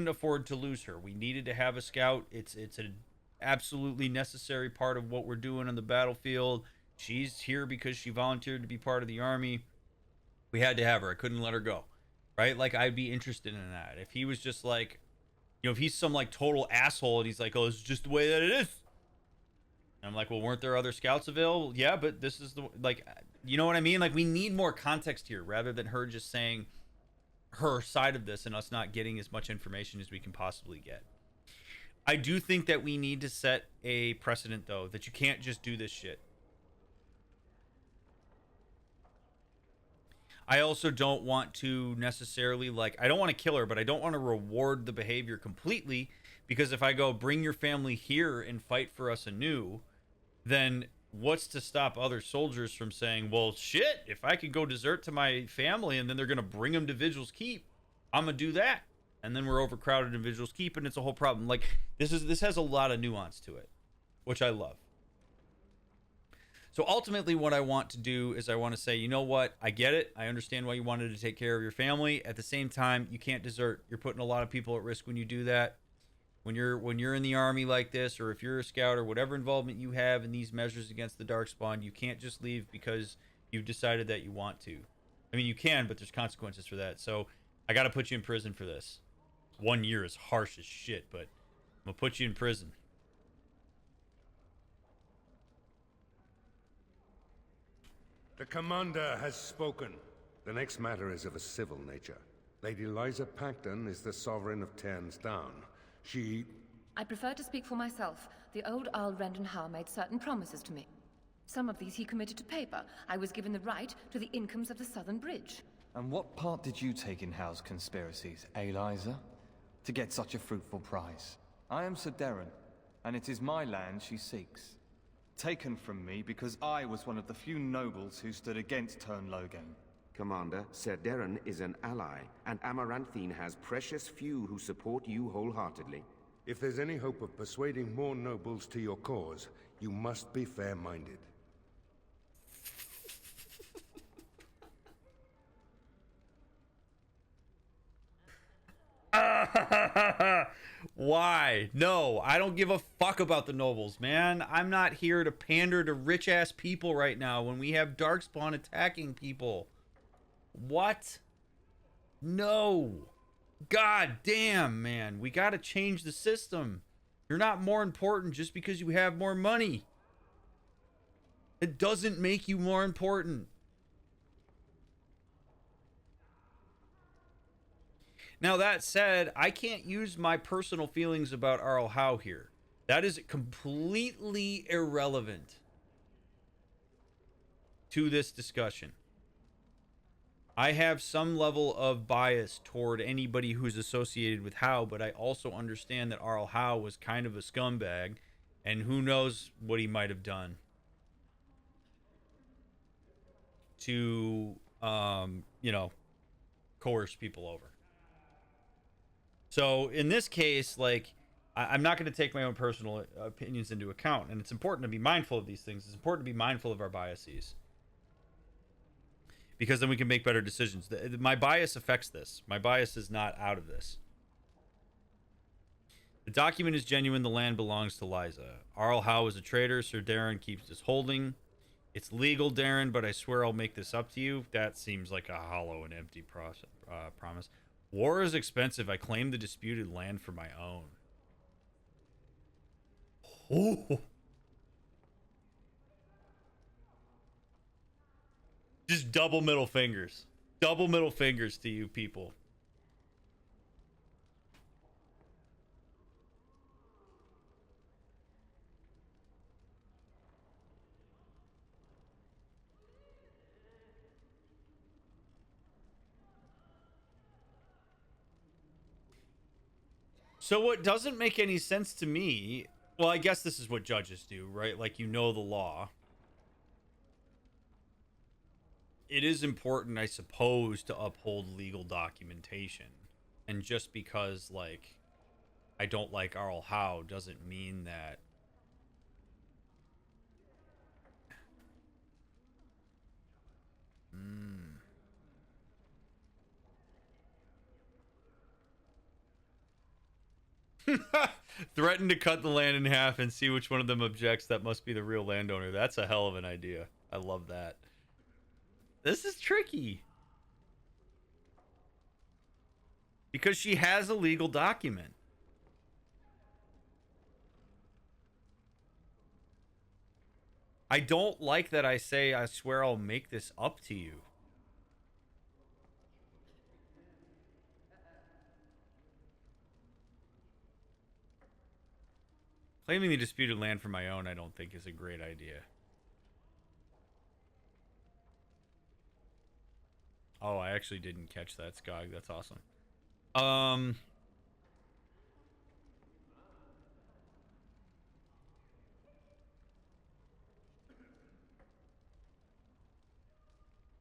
afford to lose her, we needed to have a scout, it's an absolutely necessary part of what we're doing on the battlefield, she's here because she volunteered to be part of the army, we had to have her, I couldn't let her go, right? Like, I'd be interested in that. If he was just like, you know, if he's some like total asshole and he's like, oh, it's just the way that it is, and I'm like, well, weren't there other scouts available? Yeah, but this is the, like, you know what I mean? Like, we need more context here rather than her just saying her side of this and us not getting as much information as we can possibly get. I do think that we need to set a precedent, though, that you can't just do this shit. I also don't want to necessarily, like, I don't want to kill her, but I don't want to reward the behavior completely, because if I go, bring your family here and fight for us anew, then what's to stop other soldiers from saying, well, shit, if I could go desert to my family and then they're going to bring them to Vigil's Keep, I'm going to do that. And then we're overcrowded in Vigil's Keep and it's a whole problem. Like, this has a lot of nuance to it, which I love. So ultimately what I want to do is I want to say, you know what? I get it. I understand why you wanted to take care of your family. At the same time, you can't desert. You're putting a lot of people at risk when you do that. When you're in the army like this, or if you're a scout or whatever involvement you have in these measures against the Darkspawn, you can't just leave because you've decided that you want to. I mean, you can, but there's consequences for that. So I got to put you in prison for this. 1 year is harsh as shit, but I'm going to put you in prison. The commander has spoken. The next matter is of a civil nature. Lady Liza Pacton is the sovereign of Terns Down. I prefer to speak for myself. The old Earl Rendenhall made certain promises to me. Some of these he committed to paper. I was given the right to the incomes of the Southern Bridge. And what part did you take in Hal's conspiracies, Liza? To get such a fruitful prize? I am Sir Darren, and it is my land she seeks. Taken from me because I was one of the few nobles who stood against Tern Logan. Commander, Sir Darren is an ally, and Amaranthine has precious few who support you wholeheartedly. If there's any hope of persuading more nobles to your cause, you must be fair-minded. Why? No, I don't give a fuck about the nobles, man. I'm not here to pander to rich-ass people right now when we have Darkspawn attacking people. What? No. God damn, man. We gotta change the system. You're not more important just because you have more money. It doesn't make you more important. Now, that said, I can't use my personal feelings about Arl Howe here. That is completely irrelevant to this discussion. I have some level of bias toward anybody who's associated with Howe, but I also understand that Arl Howe was kind of a scumbag, and who knows what he might have done to, you know, coerce people over. So in this case, like, I'm not going to take my own personal opinions into account, and it's important to be mindful of these things. It's important to be mindful of our biases, because then we can make better decisions. My bias affects this. My bias is not out of this. The document is genuine. The land belongs to Liza. Arl Howe is a traitor. Sir Darren keeps his holding. It's legal, Darren, but I swear I'll make this up to you. That seems like a hollow and empty promise. War is expensive. I claim the disputed land for my own. Oh. Just double middle fingers. Double middle fingers to you people. So what doesn't make any sense to me, well, I guess this is what judges do, right? Like, you know the law. It is important, I suppose, to uphold legal documentation. And just because, like, I don't like Arl Howe doesn't mean that... Threaten to cut the land in half and see which one of them objects. That must be the real landowner. That's a hell of an idea. I love that. This is tricky. Because she has a legal document. I don't like that I say, I swear I'll make this up to you. Claiming the disputed land for my own, I don't think is a great idea. Oh, I actually didn't catch that, Skog. That's awesome.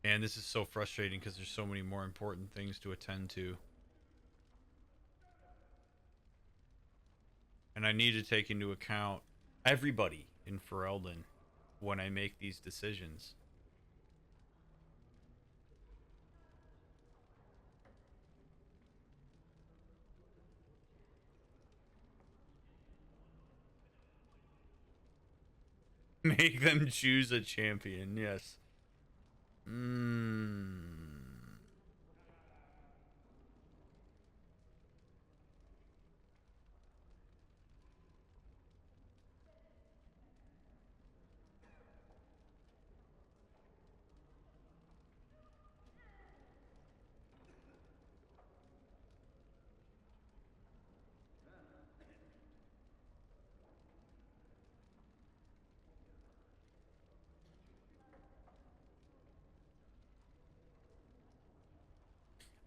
And this is so frustrating because there's so many more important things to attend to. And I need to take into account everybody in Ferelden when I make these decisions. Make them choose a champion, yes.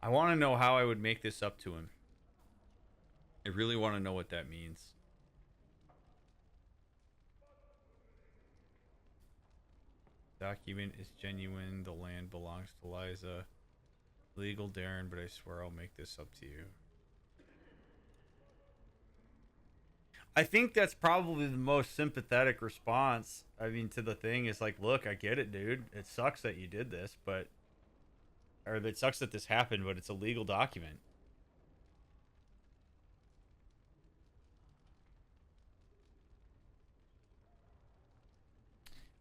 I want to know how I would make this up to him. I really want to know what that means. Document is genuine. The land belongs to Liza. Legal, Darren, but I swear I'll make this up to you. I think that's probably the most sympathetic response. I mean, to the thing is like, look, I get it, dude. It sucks that you did this, but... Or it sucks that this happened, but it's a legal document.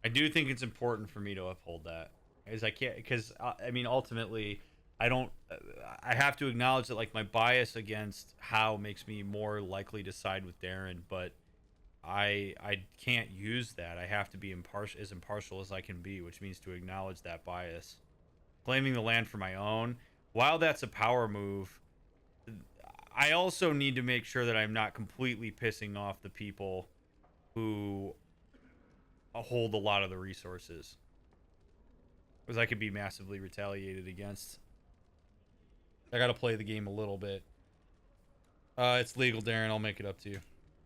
I do think it's important for me to uphold that. As I can't, because, I mean, ultimately, I have to acknowledge that, like, my bias against Howe makes me more likely to side with Darren, but I can't use that. I have to be as impartial as I can be, which means to acknowledge that bias. Claiming the land for my own, while that's a power move, I also need to make sure that I'm not completely pissing off the people who hold a lot of the resources, because I could be massively retaliated against. I gotta play the game a little bit. It's legal, Darren. I'll make it up to you.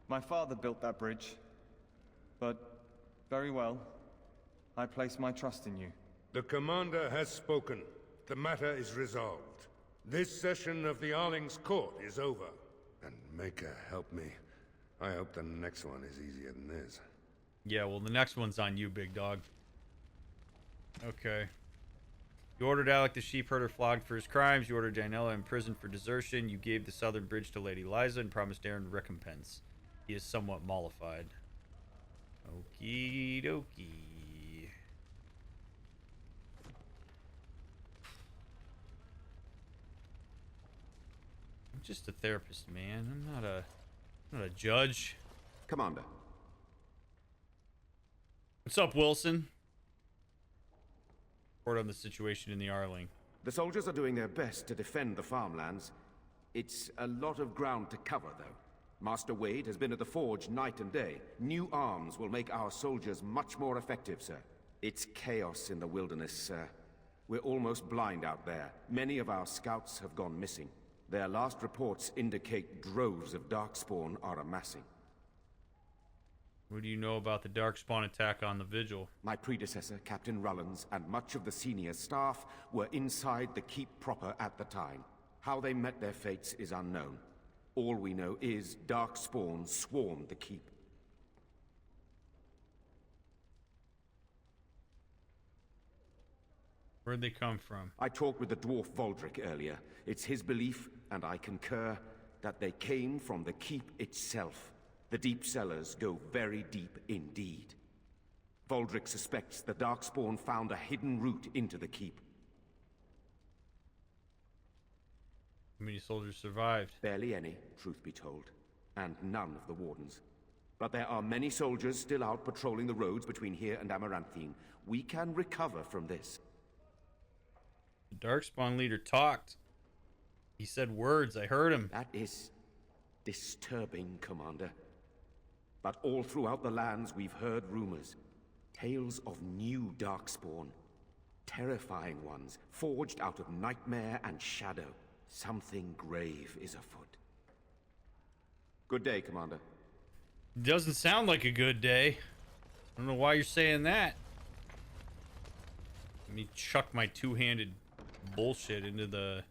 My father built that bridge, but very well. I place my trust in you. The commander has spoken. The matter is resolved. This session of the Arling's court is over. And Maker, help me. I hope the next one is easier than this. Yeah, well, the next one's on you, big dog. Okay. You ordered Alec the sheepherder flogged for his crimes. You ordered Janella imprisoned for desertion. You gave the southern bridge to Lady Liza and promised Darren recompense. He is somewhat mollified. Okie dokie. I'm just a therapist, man. I'm not a judge. Commander. What's up, Wilson? Report on the situation in the Arling. The soldiers are doing their best to defend the farmlands. It's a lot of ground to cover, though. Master Wade has been at the forge night and day. New arms will make our soldiers much more effective, sir. It's chaos in the wilderness, sir. We're almost blind out there. Many of our scouts have gone missing. Their last reports indicate droves of Darkspawn are amassing. What do you know about the Darkspawn attack on the Vigil? My predecessor, Captain Rullins, and much of the senior staff were inside the keep proper at the time. How they met their fates is unknown. All we know is Darkspawn swarmed the keep. Where'd they come from? I talked with the dwarf Voldrick earlier. It's his belief, and I concur, that they came from the keep itself. The deep cellars go very deep indeed. Voldrick suspects the Darkspawn found a hidden route into the keep. How many soldiers survived? Barely any, truth be told. And none of the Wardens. But there are many soldiers still out patrolling the roads between here and Amaranthine. We can recover from this. The Darkspawn leader talked. He said words, I heard him. That is disturbing, Commander. But all throughout the lands we've heard rumors. Tales of new Darkspawn. Terrifying ones, forged out of nightmare and shadow. Something grave is afoot. Good day, Commander. Doesn't sound like a good day. I don't know why you're saying that. Let me chuck my two-handed bullshit into the...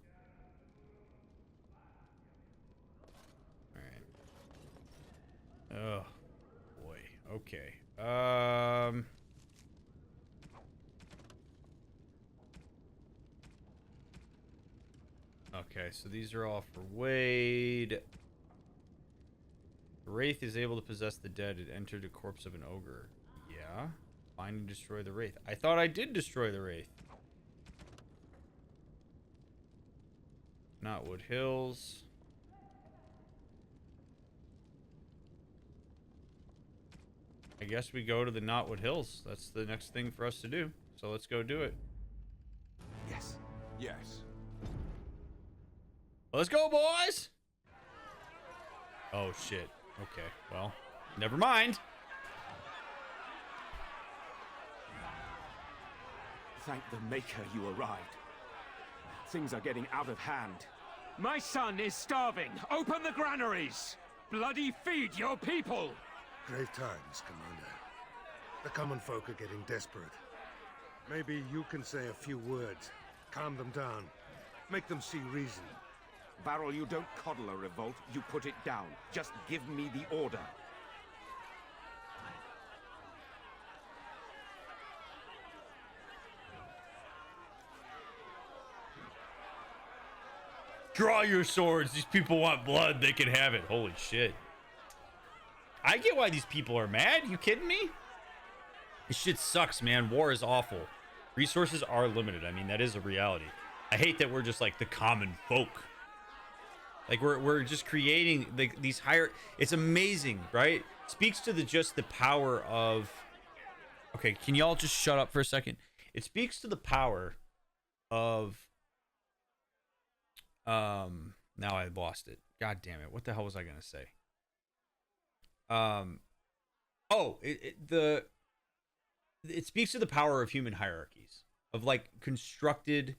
Alright. Oh, boy. Okay. Okay, so these are all for Wade. The Wraith is able to possess the dead. It entered the corpse of an ogre. Yeah. Find and destroy the Wraith. I thought I did destroy the Wraith. Knotwood Hills. I guess we go to the Knotwood Hills. That's the next thing for us to do. So let's go do it. Yes. Yes. Let's go, boys! Oh, shit. Okay, well, never mind. Thank the Maker you arrived. Things are getting out of hand. My son is starving. Open the granaries. Bloody feed your people. Grave times, Commander. The common folk are getting desperate. Maybe you can say a few words. Calm them down. Make them see reason. Varl, you don't coddle a revolt, you put it down. Just give me the order. Draw your swords. These people want blood. They can have it. Holy shit. I get why these people are mad. You kidding me? This shit sucks, man. War is awful. Resources are limited. I mean, that is a reality. I hate that we're just like the common folk. Like we're just creating these higher. It's amazing, right? Speaks to just the power of. Okay, can y'all just shut up for a second? It speaks to the power of. Now I lost it. God damn it! What the hell was I gonna say? It speaks to the power of human hierarchies, of like constructed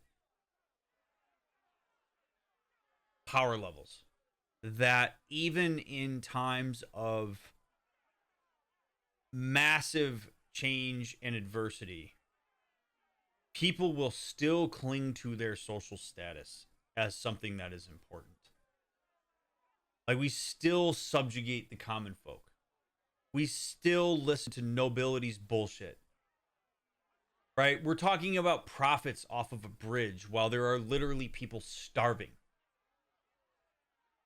power levels that even in times of massive change and adversity, people will still cling to their social status as something that is important. Like, we still subjugate the common folk. We still listen to nobility's bullshit. Right? We're talking about profits off of a bridge while there are literally people starving.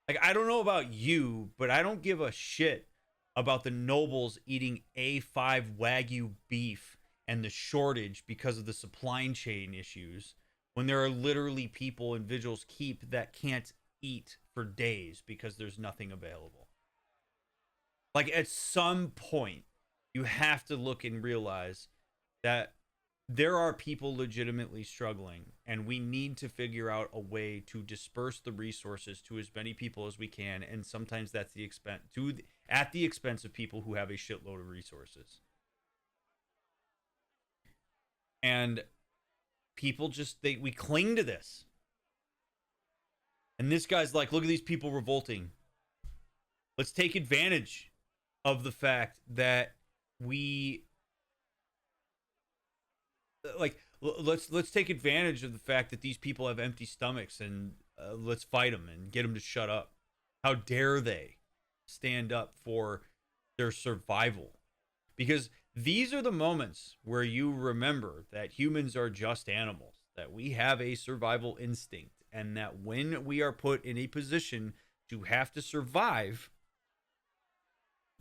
Like, I don't know about you, but I don't give a shit about the nobles eating A5 Wagyu beef and the shortage because of the supply chain issues when there are literally people in Vigil's Keep that can't eat for days because there's nothing available. Like, at some point, you have to look and realize that there are people legitimately struggling, and we need to figure out a way to disperse the resources to as many people as we can, and sometimes that's at the expense of people who have a shitload of resources. And people just we cling to this. And this guy's like, look at these people revolting. Let's take advantage of the fact that we let's take advantage of the fact that these people have empty stomachs, and let's fight them and get them to shut up. How dare they stand up for their survival? Because these are the moments where you remember that humans are just animals, that we have a survival instinct, and that when we are put in a position to have to survive,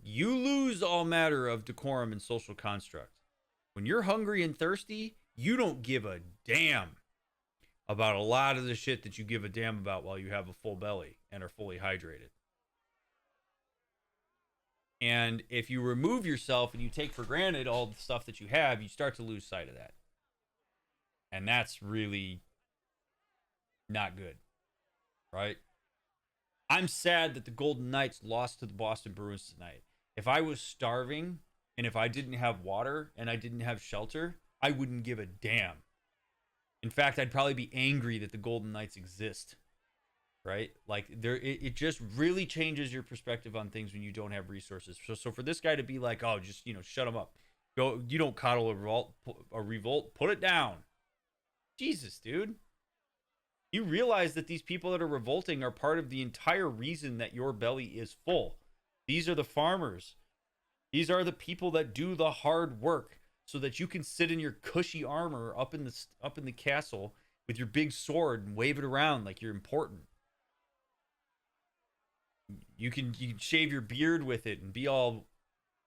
you lose all matter of decorum and social construct. When you're hungry and thirsty, you don't give a damn about a lot of the shit that you give a damn about while you have a full belly and are fully hydrated. And if you remove yourself and you take for granted all the stuff that you have, you start to lose sight of that. And that's really not good, right? I'm sad that the Golden Knights lost to the Boston Bruins tonight. If I was starving and if I didn't have water and I didn't have shelter, I wouldn't give a damn. In fact, I'd probably be angry that the Golden Knights exist, right? Like, it just really changes your perspective on things when you don't have resources. So for this guy to be like, oh, just, shut him up. Go, you don't coddle a revolt, put it down. Jesus, dude. You realize that these people that are revolting are part of the entire reason that your belly is full. These are the farmers. These are the people that do the hard work so that you can sit in your cushy armor up in the castle with your big sword and wave it around like you're important. You can shave your beard with it and be all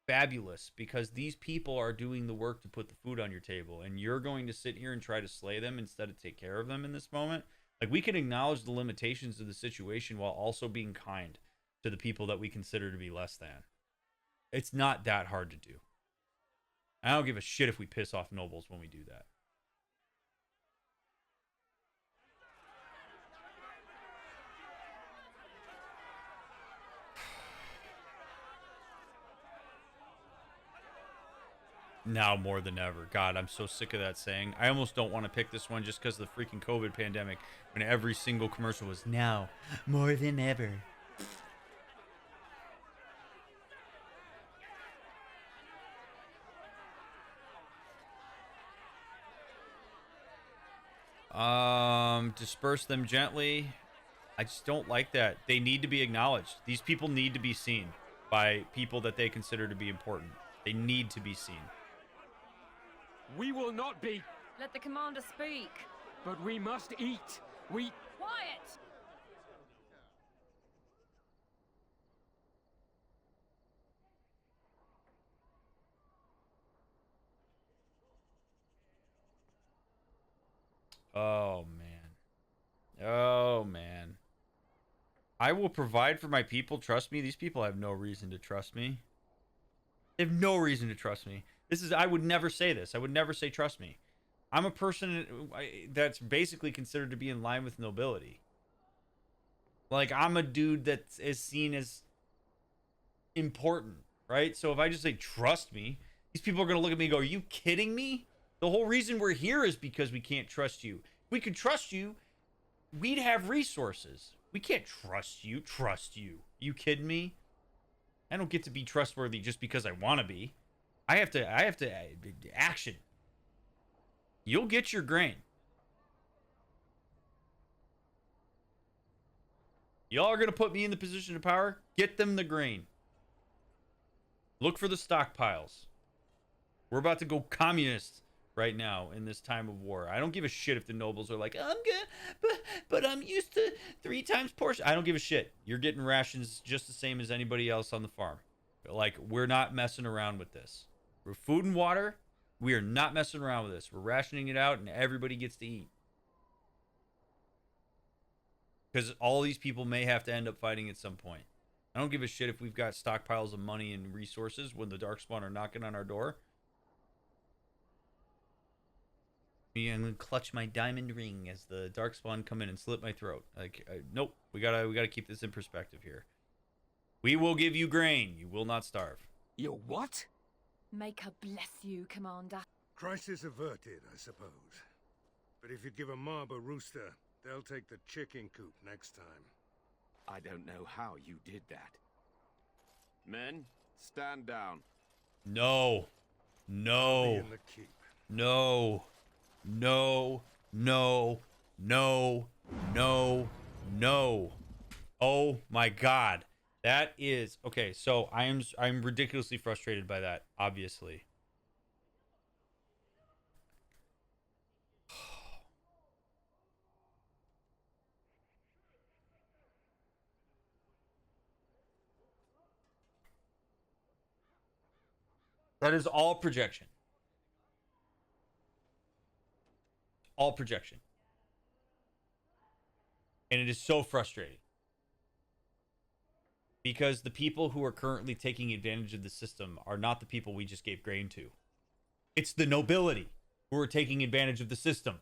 fabulous because these people are doing the work to put the food on your table, and you're going to sit here and try to slay them instead of take care of them in this moment. Like, we can acknowledge the limitations of the situation while also being kind to the people that we consider to be less than. It's not that hard to do. I don't give a shit if we piss off nobles when we do that. Now more than ever. God, I'm so sick of that saying. I almost don't want to pick this one just because of the freaking COVID pandemic, when every single commercial was now more than ever. Disperse them gently. I just don't like that. They need to be acknowledged. These people need to be seen by people that they consider to be important. They need to be seen. We will not be... Let the commander speak. But we must eat. We... Quiet! Oh, man. Oh, man. I will provide for my people. Trust me. These people have no reason to trust me. They have no reason to trust me. I would never say this. I would never say trust me. I'm a person that's basically considered to be in line with nobility. Like, I'm a dude that is seen as important, right? So if I just say trust me, these people are going to look at me and go, are you kidding me? The whole reason we're here is because we can't trust you. If we could trust you, we'd have resources. We can't trust you. Trust you. You kidding me? I don't get to be trustworthy just because I want to be. I have to action. You'll get your grain. Y'all are going to put me in the position of power. Get them the grain. Look for the stockpiles. We're about to go communist right now in this time of war. I don't give a shit if the nobles are like, I'm good, but I'm used to 3 times portion. I don't give a shit. You're getting rations just the same as anybody else on the farm. Like, we're not messing around with this. We're food and water. We are not messing around with this. We're rationing it out, and everybody gets to eat. Because all these people may have to end up fighting at some point. I don't give a shit if we've got stockpiles of money and resources when the Darkspawn are knocking on our door. I'm gonna clutch my diamond ring as the Darkspawn come in and slit my throat. Like, nope. We gotta keep this in perspective here. We will give you grain. You will not starve. Your what? Make her bless you, Commander. Crisis averted, I suppose. But if you give a mob a rooster, They'll take the chicken coop next time. I don't know how you did that. Men, stand down. No. No. Be in the keep. No. No. No. No. No. No. Oh my God. That is okay. So I'm ridiculously frustrated by that, obviously. That is all projection. All projection. And it is so frustrating. Because the people who are currently taking advantage of the system are not the people we just gave grain to. It's the nobility who are taking advantage of the system.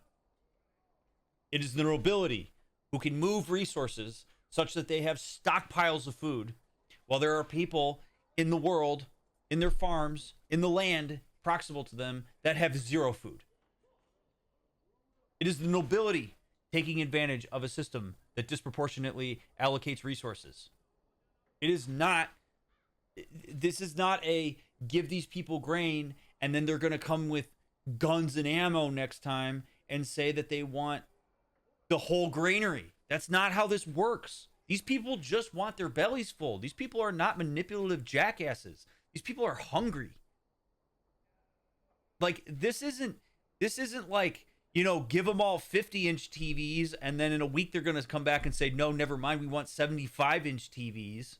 It is the nobility who can move resources such that they have stockpiles of food, while there are people in the world, in their farms, in the land proximal to them, that have zero food. It is the nobility taking advantage of a system that disproportionately allocates resources. This is not a give these people grain and then they're going to come with guns and ammo next time and say that they want the whole granary. That's not how this works. These people just want their bellies full. These people are not manipulative jackasses. These people are hungry. Like, this isn't like, you know, give them all 50-inch TVs and then in a week they're going to come back and say, no, never mind, we want 75-inch TVs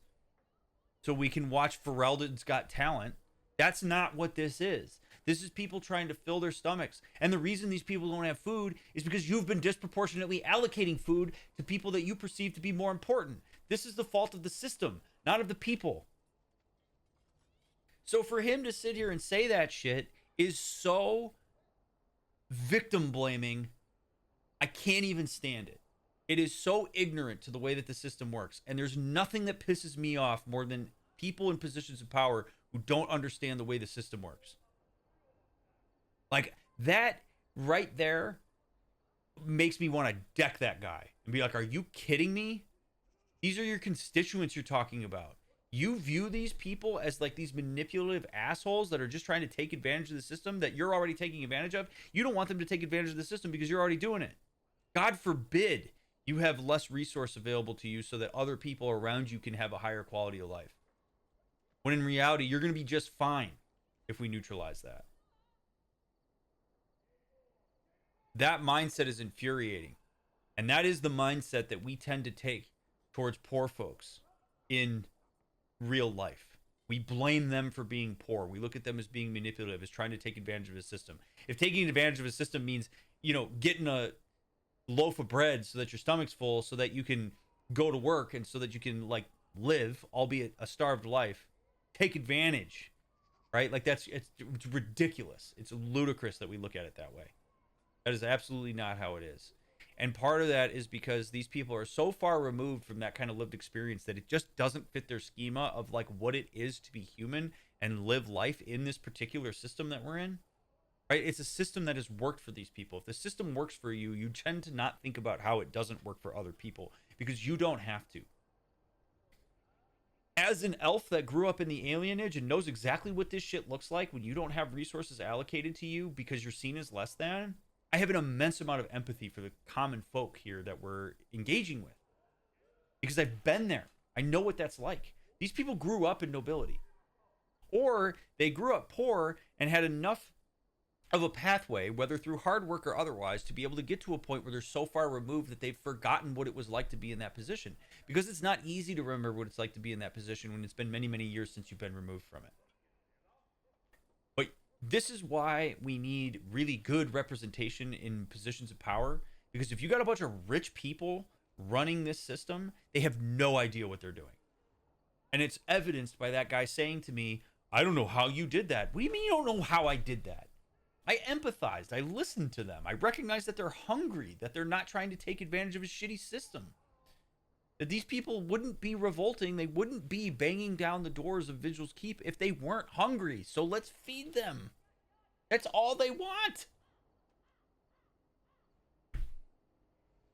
so we can watch Ferelden's Got Talent. That's not what this is. This is people trying to fill their stomachs. And the reason these people don't have food is because you've been disproportionately allocating food to people that you perceive to be more important. This is the fault of the system, not of the people. So for him to sit here and say that shit is so victim blaming, I can't even stand it. It is so ignorant to the way that the system works. And there's nothing that pisses me off more than people in positions of power who don't understand the way the system works. Like, that right there makes me want to deck that guy and be like, are you kidding me? These are your constituents you're talking about. You view these people as like these manipulative assholes that are just trying to take advantage of the system that you're already taking advantage of. You don't want them to take advantage of the system because you're already doing it. God forbid you have less resource available to you so that other people around you can have a higher quality of life. When in reality, you're going to be just fine if we neutralize that. That mindset is infuriating. And that is the mindset that we tend to take towards poor folks in real life. We blame them for being poor. We look at them as being manipulative, as trying to take advantage of a system. If taking advantage of a system means, you know, getting a loaf of bread so that your stomach's full, so that you can go to work and so that you can like live, albeit a starved life, take advantage, right? Like it's ridiculous. It's ludicrous that we look at it that way. That is absolutely not how it is. And part of that is because these people are so far removed from that kind of lived experience that it just doesn't fit their schema of like what it is to be human and live life in this particular system that we're in. Right? It's a system that has worked for these people. If the system works for you, you tend to not think about how it doesn't work for other people because you don't have to. As an elf that grew up in the alienage and knows exactly what this shit looks like when you don't have resources allocated to you because you're seen as less than, I have an immense amount of empathy for the common folk here that we're engaging with. Because I've been there. I know what that's like. These people grew up in nobility. Or they grew up poor and had enough of a pathway, whether through hard work or otherwise, to be able to get to a point where they're so far removed that they've forgotten what it was like to be in that position. Because it's not easy to remember what it's like to be in that position when it's been many, many years since you've been removed from it. But this is why we need really good representation in positions of power. Because if you got a bunch of rich people running this system, they have no idea what they're doing. And it's evidenced by that guy saying to me, I don't know how you did that. What do you mean you don't know how I did that? I empathized. I listened to them. I recognized that they're hungry, that they're not trying to take advantage of a shitty system. That these people wouldn't be revolting. They wouldn't be banging down the doors of Vigil's Keep if they weren't hungry. So let's feed them. That's all they want.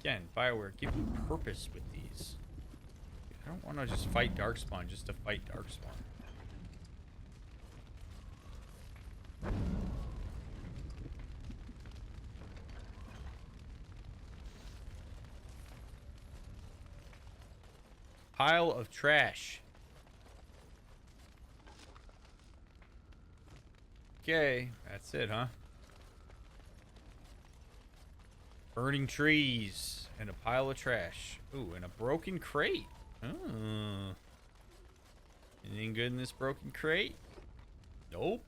Again, BioWare, give me purpose with these. I don't want to just fight Darkspawn just to fight Darkspawn. Pile of trash. Okay, that's it, huh? Burning trees and a pile of trash. Ooh, and a broken crate. Oh. Anything good in this broken crate? Nope.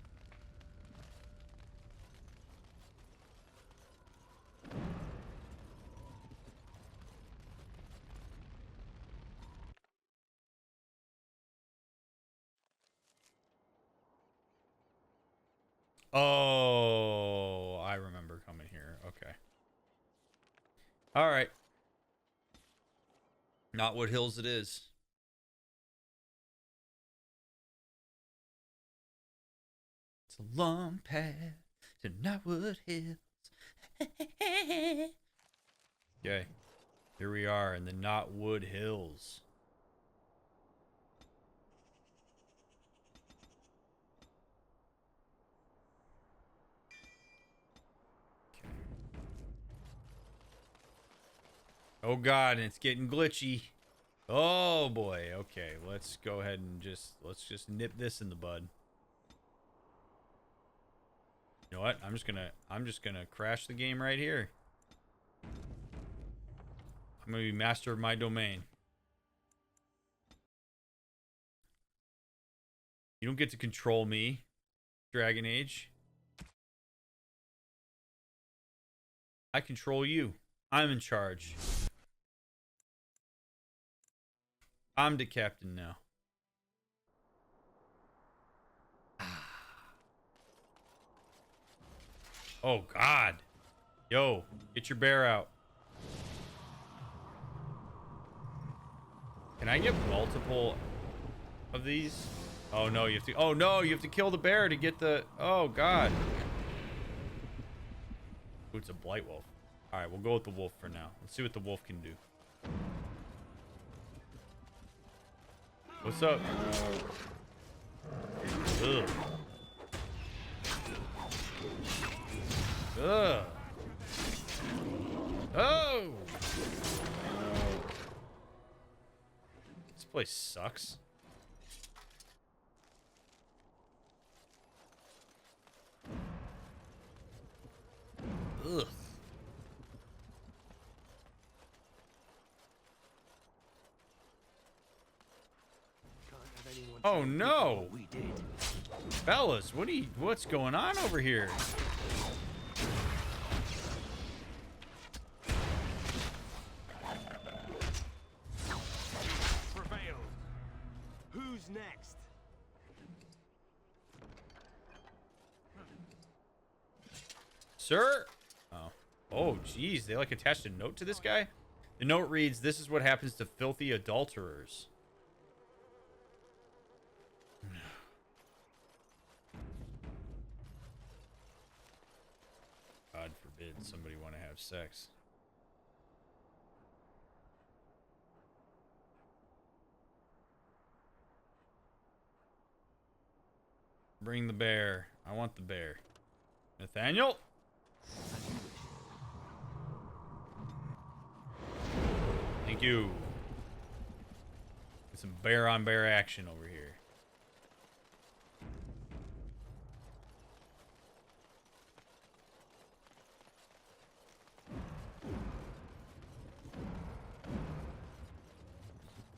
Oh, I remember coming here. Okay. All right. Knotwood Hills it is. It's a long path to Knotwood Hills. Okay. Here we are in the Knotwood Hills. Oh god, and it's getting glitchy. Oh boy. Okay, let's go ahead and let's just nip this in the bud. You know what? I'm just gonna crash the game right here. I'm gonna be master of my domain. You don't get to control me, Dragon Age. I control you. I'm in charge. I'm the captain now. Oh, God. Yo, get your bear out. Can I get multiple of these? Oh, no, you have to... Oh, no, you have to kill the bear to get the... Oh, God. Ooh, it's a blight wolf. All right, we'll go with the wolf for now. Let's see what the wolf can do. What's up? Ugh. Ugh. Oh! This place sucks. Ugh. Oh no! We did. Fellas, what's going on over here? Prevailed. Who's next? Sir? Oh. Oh, geez. They like attached a note to this guy? The note reads, "This is what happens to filthy adulterers." God forbid somebody want to have sex. Bring the bear. I want the bear. Nathaniel? Thank you. Get some bear on bear action over here.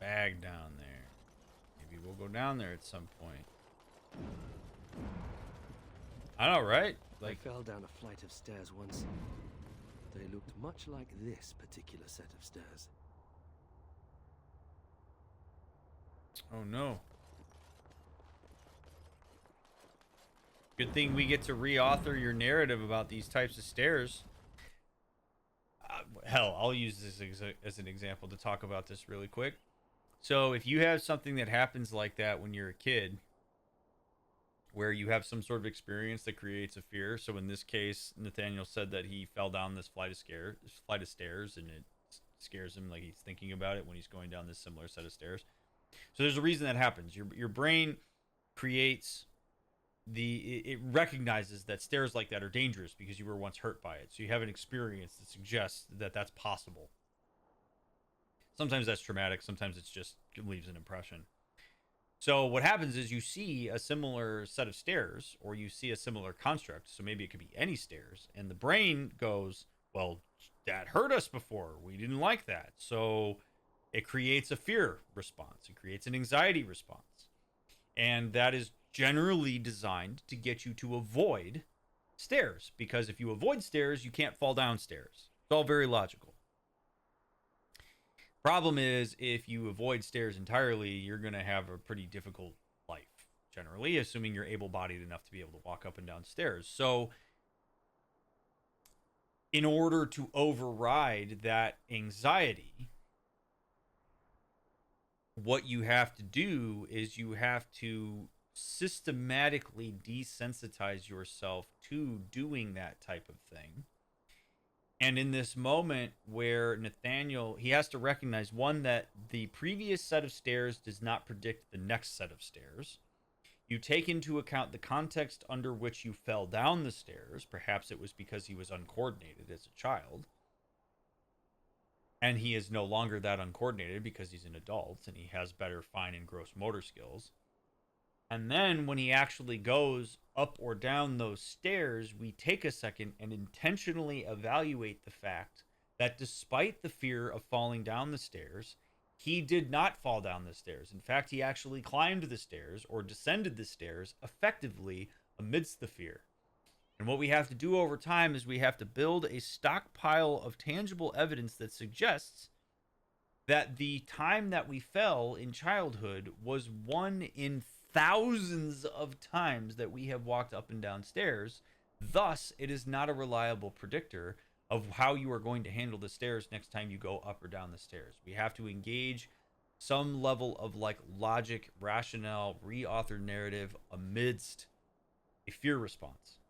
Bag down there. Maybe we'll go down there at some point. I know, right? Like, I fell down a flight of stairs once. They looked much like this particular set of stairs. Oh no. Good thing we get to reauthor your narrative about these types of stairs. Hell, I'll use this as an example to talk about this really quick. So if you have something that happens like that when you're a kid, where you have some sort of experience that creates a fear. So in this case, Nathaniel said that he fell down this flight of stairs and it scares him, like he's thinking about it when he's going down this similar set of stairs. So there's a reason that happens. Your brain creates it recognizes that stairs like that are dangerous because you were once hurt by it. So you have an experience that suggests that that's possible. Sometimes that's traumatic. Sometimes it's just it leaves an impression. So what happens is you see a similar set of stairs, or you see a similar construct. So maybe it could be any stairs, and the brain goes, well, that hurt us before. We didn't like that. So it creates a fear response. It creates an anxiety response. And that is generally designed to get you to avoid stairs, because if you avoid stairs, you can't fall down stairs. It's all very logical. Problem is, if you avoid stairs entirely, you're going to have a pretty difficult life, generally, assuming you're able-bodied enough to be able to walk up and down stairs. So in order to override that anxiety, what you have to do is you have to systematically desensitize yourself to doing that type of thing. And in this moment where Nathaniel, he has to recognize, one, that the previous set of stairs does not predict the next set of stairs. You take into account the context under which you fell down the stairs. Perhaps it was because he was uncoordinated as a child. And he is no longer that uncoordinated because he's an adult and he has better fine and gross motor skills. And then when he actually goes up or down those stairs, we take a second and intentionally evaluate the fact that despite the fear of falling down the stairs, he did not fall down the stairs. In fact, he actually climbed the stairs or descended the stairs effectively amidst the fear. And what we have to do over time is we have to build a stockpile of tangible evidence that suggests that the time that we fell in childhood was one in thousands of times that we have walked up and down stairs. Thus, it is not a reliable predictor of how you are going to handle the stairs next time you go up or down the stairs. We have to engage some level of like logic, rationale, reauthored narrative amidst a fear response.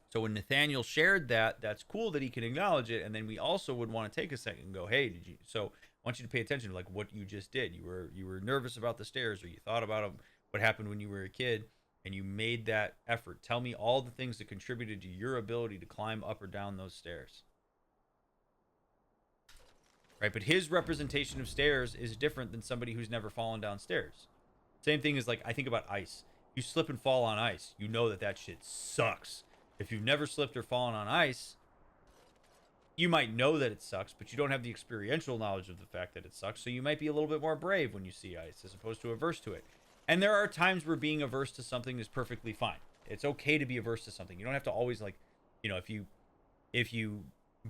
So when Nathaniel shared that, that's cool that he can acknowledge it. And then we also would want to take a second and go, hey, did you? So I want you to pay attention to like what you just did. You were nervous about the stairs, or you thought about what happened when you were a kid, and you made that effort. Tell me all the things that contributed to your ability to climb up or down those stairs. Right, but his representation of stairs is different than somebody who's never fallen down stairs. Same thing as like, I think about ice. You slip and fall on ice, you know that shit sucks. If you've never slipped or fallen on ice, you might know that it sucks, but you don't have the experiential knowledge of the fact that it sucks, so you might be a little bit more brave when you see ice as opposed to averse to it. And there are times where being averse to something is perfectly fine. It's okay to be averse to something. You don't have to always, like, you know, if you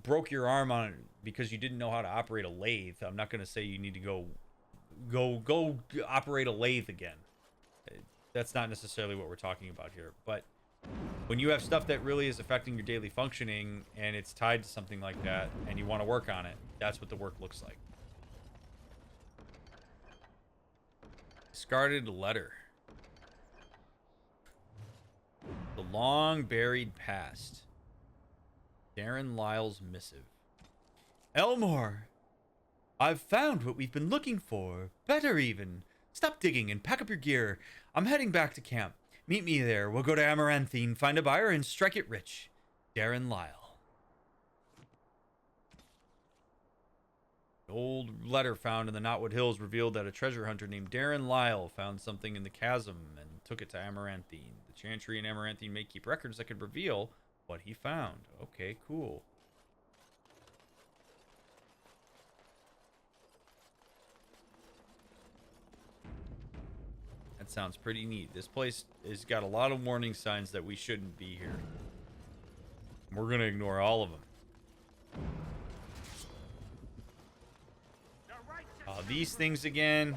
broke your arm on it because you didn't know how to operate a lathe, I'm not going to say you need to go operate a lathe again. That's not necessarily what we're talking about here. But when you have stuff that really is affecting your daily functioning and it's tied to something like that and you want to work on it, that's what the work looks like. Discarded letter. The long buried past. Darren Lyle's missive. Elmore, I've found what we've been looking for. Better even. Stop digging and pack up your gear. I'm heading back to camp. Meet me there. We'll go to Amaranthine, find a buyer, and strike it rich. Darren Lyle. An old letter found in the Knotwood Hills revealed that a treasure hunter named Darren Lyle found something in the chasm and took it to Amaranthine. The Chantry and Amaranthine may keep records that could reveal what he found. Okay, cool. That sounds pretty neat. This place has got a lot of warning signs that we shouldn't be here. We're going to ignore all of them. These things again.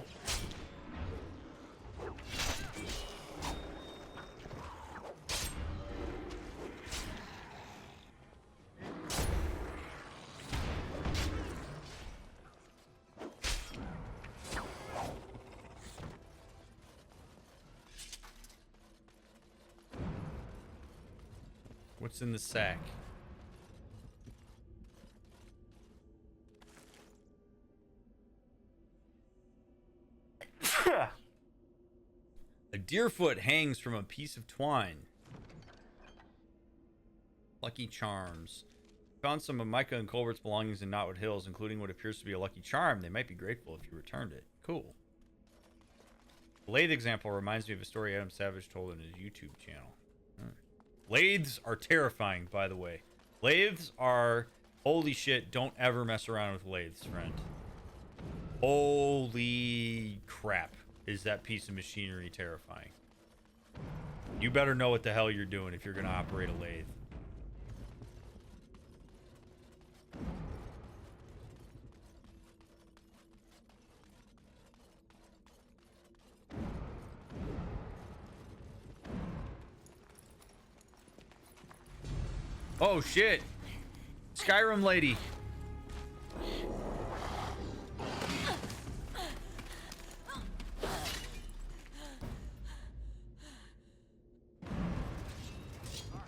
What's in the sack? A deerfoot hangs from a piece of twine. Lucky charms. Found some of Micah and Colbert's belongings in Knotwood Hills, including what appears to be a lucky charm. They might be grateful if you returned it. Cool. The lathe example reminds me of a story Adam Savage told in his YouTube channel. Lathes are terrifying, by the way. Lathes are... Holy shit, don't ever mess around with lathes, friend. Holy crap. Is that piece of machinery terrifying. You better know what the hell you're doing if you're going to operate a lathe. Oh shit. Skyrim lady.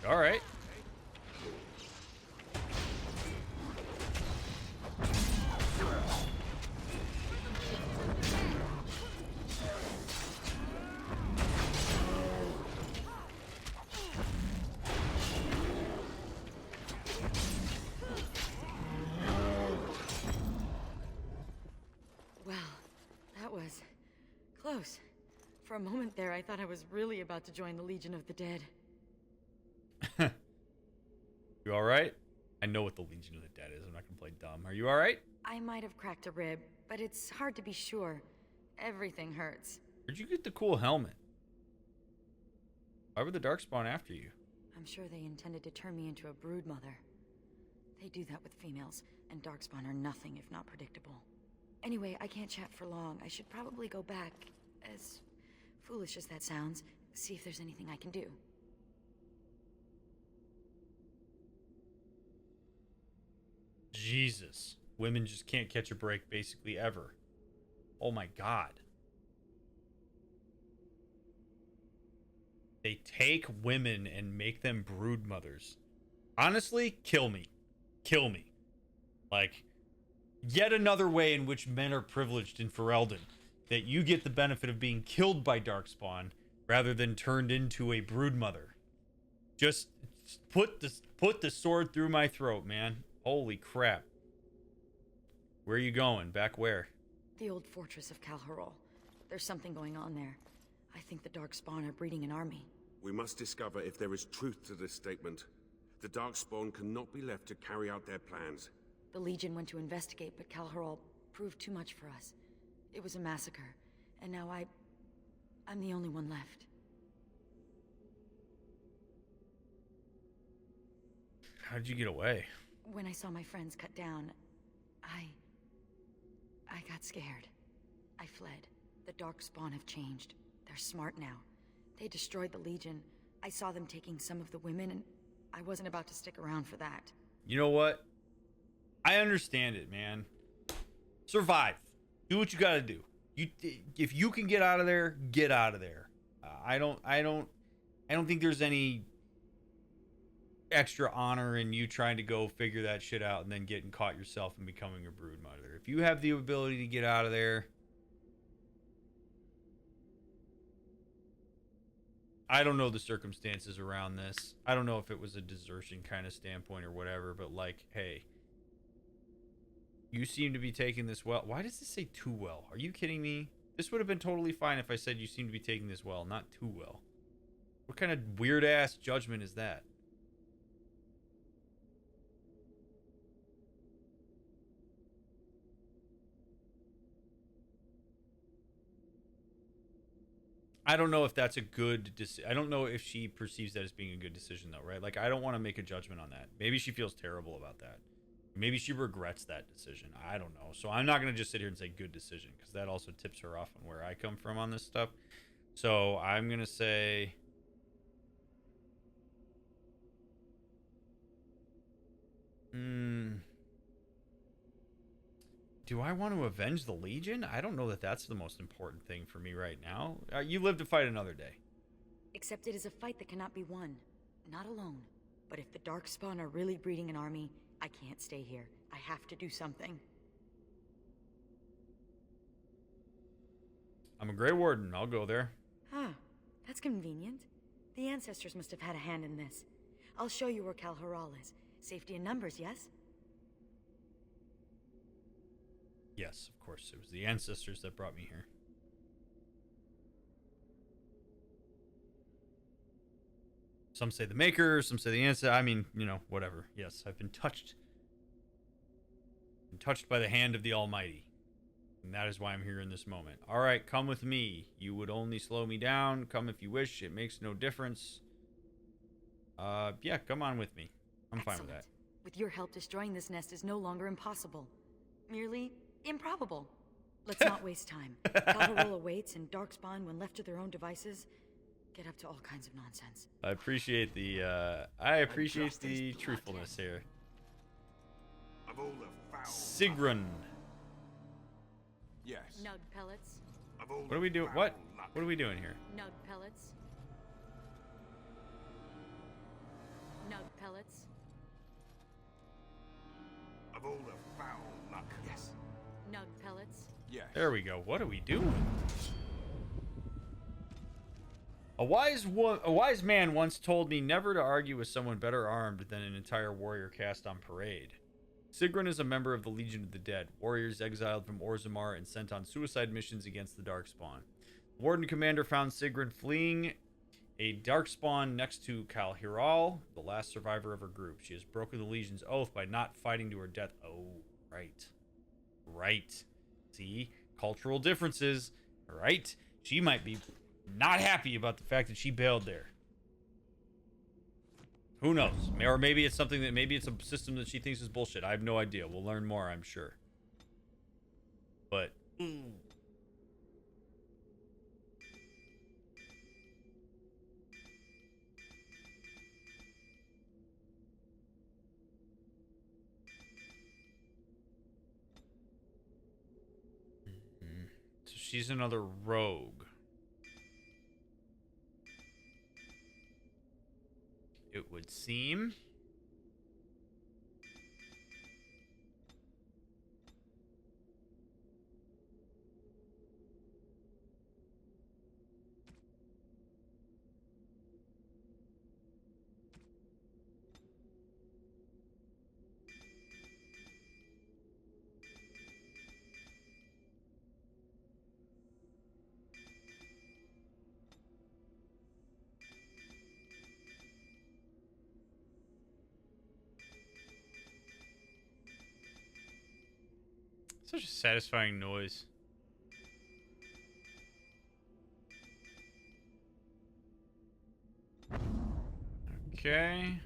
All right. Well, that was close. For a moment there, I thought I was really about to join the Legion of the Dead. You alright? I know what the Legion of the Dead is. I'm not gonna play dumb. Are you alright? I might have cracked a rib, but it's hard to be sure. Everything hurts. Where'd you get the cool helmet? Why were the Darkspawn after you? I'm sure they intended to turn me into a broodmother. They do that with females, and Darkspawn are nothing if not predictable. Anyway, I can't chat for long. I should probably go back, as foolish as that sounds, see if there's anything I can do. Jesus. Women just can't catch a break basically ever. Oh my god. They take women and make them brood mothers. Honestly, kill me. Kill me. Like, yet another way in which men are privileged in Ferelden. That you get the benefit of being killed by Darkspawn rather than turned into a brood mother. Just put the sword through my throat, man. Holy crap. Where are you going? Back where? The old fortress of Cal-Hiral. There's something going on there. I think the Darkspawn are breeding an army. We must discover if there is truth to this statement. The Darkspawn cannot be left to carry out their plans. The Legion went to investigate, but Cal-Hiral proved too much for us. It was a massacre, and now I'm the only one left. How'd you get away? When I saw my friends cut down, I got scared. I fled. The Darkspawn have changed. They're smart now. They destroyed the Legion. I saw them taking some of the women, and I wasn't about to stick around for that. You know what? I understand it, man. Survive. Do what you gotta do. If you can get out of there, get out of there. I don't think there's any extra honor in you trying to go figure that shit out and then getting caught yourself and becoming a brood mother. If you have the ability to get out of there, I don't know the circumstances around this. I don't know if it was a desertion kind of standpoint or whatever, but like, hey, you seem to be taking this well. Why does this say too well? Are you kidding me? This would have been totally fine if I said you seem to be taking this well, not too well. What kind of weird ass judgment is that? I don't know if that's a good decision. I don't know if she perceives that as being a good decision, though, right? Like, I don't want to make a judgment on that. Maybe she feels terrible about that. Maybe she regrets that decision. I don't know. So I'm not going to just sit here and say good decision, because that also tips her off on where I come from on this stuff. So I'm going to say... Do I want to avenge the Legion? I don't know that that's the most important thing for me right now. You live to fight another day. Except it is a fight that cannot be won. Not alone. But if the Darkspawn are really breeding an army, I can't stay here. I have to do something. I'm a Grey Warden. I'll go there. Huh. That's convenient. The ancestors must have had a hand in this. I'll show you where Cal-Hiral is. Safety in numbers, yes? Yes, of course. It was the ancestors that brought me here. Some say the maker, some say the ancestor. I mean, you know, whatever. Yes, I've been touched. Been touched by the hand of the Almighty. And that is why I'm here in this moment. All right, come with me. You would only slow me down. Come if you wish. It makes no difference. Yeah, come on with me. I'm fine with that. With your help, destroying this nest is no longer impossible. Merely improbable. Let's not waste time. Cal-Hiral awaits, and Darkspawn, when left to their own devices, get up to all kinds of nonsense. I appreciate the truthfulness here. Sigrun. Yes. Nug pellets. What are we doing? What are we doing here? Nug pellets. Nug pellets. Of all the foul luck. Yes. Nug pellets. Yes. There we go. What are we doing? A wise man once told me never to argue with someone better armed than an entire warrior cast on parade. Sigrun is a member of the Legion of the Dead, warriors exiled from Orzammar and sent on suicide missions against the Darkspawn. The Warden commander found Sigrun fleeing a Darkspawn next to Cal-Hiral, the last survivor of her group. She has broken the Legion's oath by not fighting to her death. Oh, right. Right. See? Cultural differences. Right? She might be not happy about the fact that she bailed there. Who knows? Or maybe it's something that, maybe it's a system that she thinks is bullshit. I have no idea. We'll learn more, I'm sure. But, so she's another rogue. It would seem. Such a satisfying noise. Okay.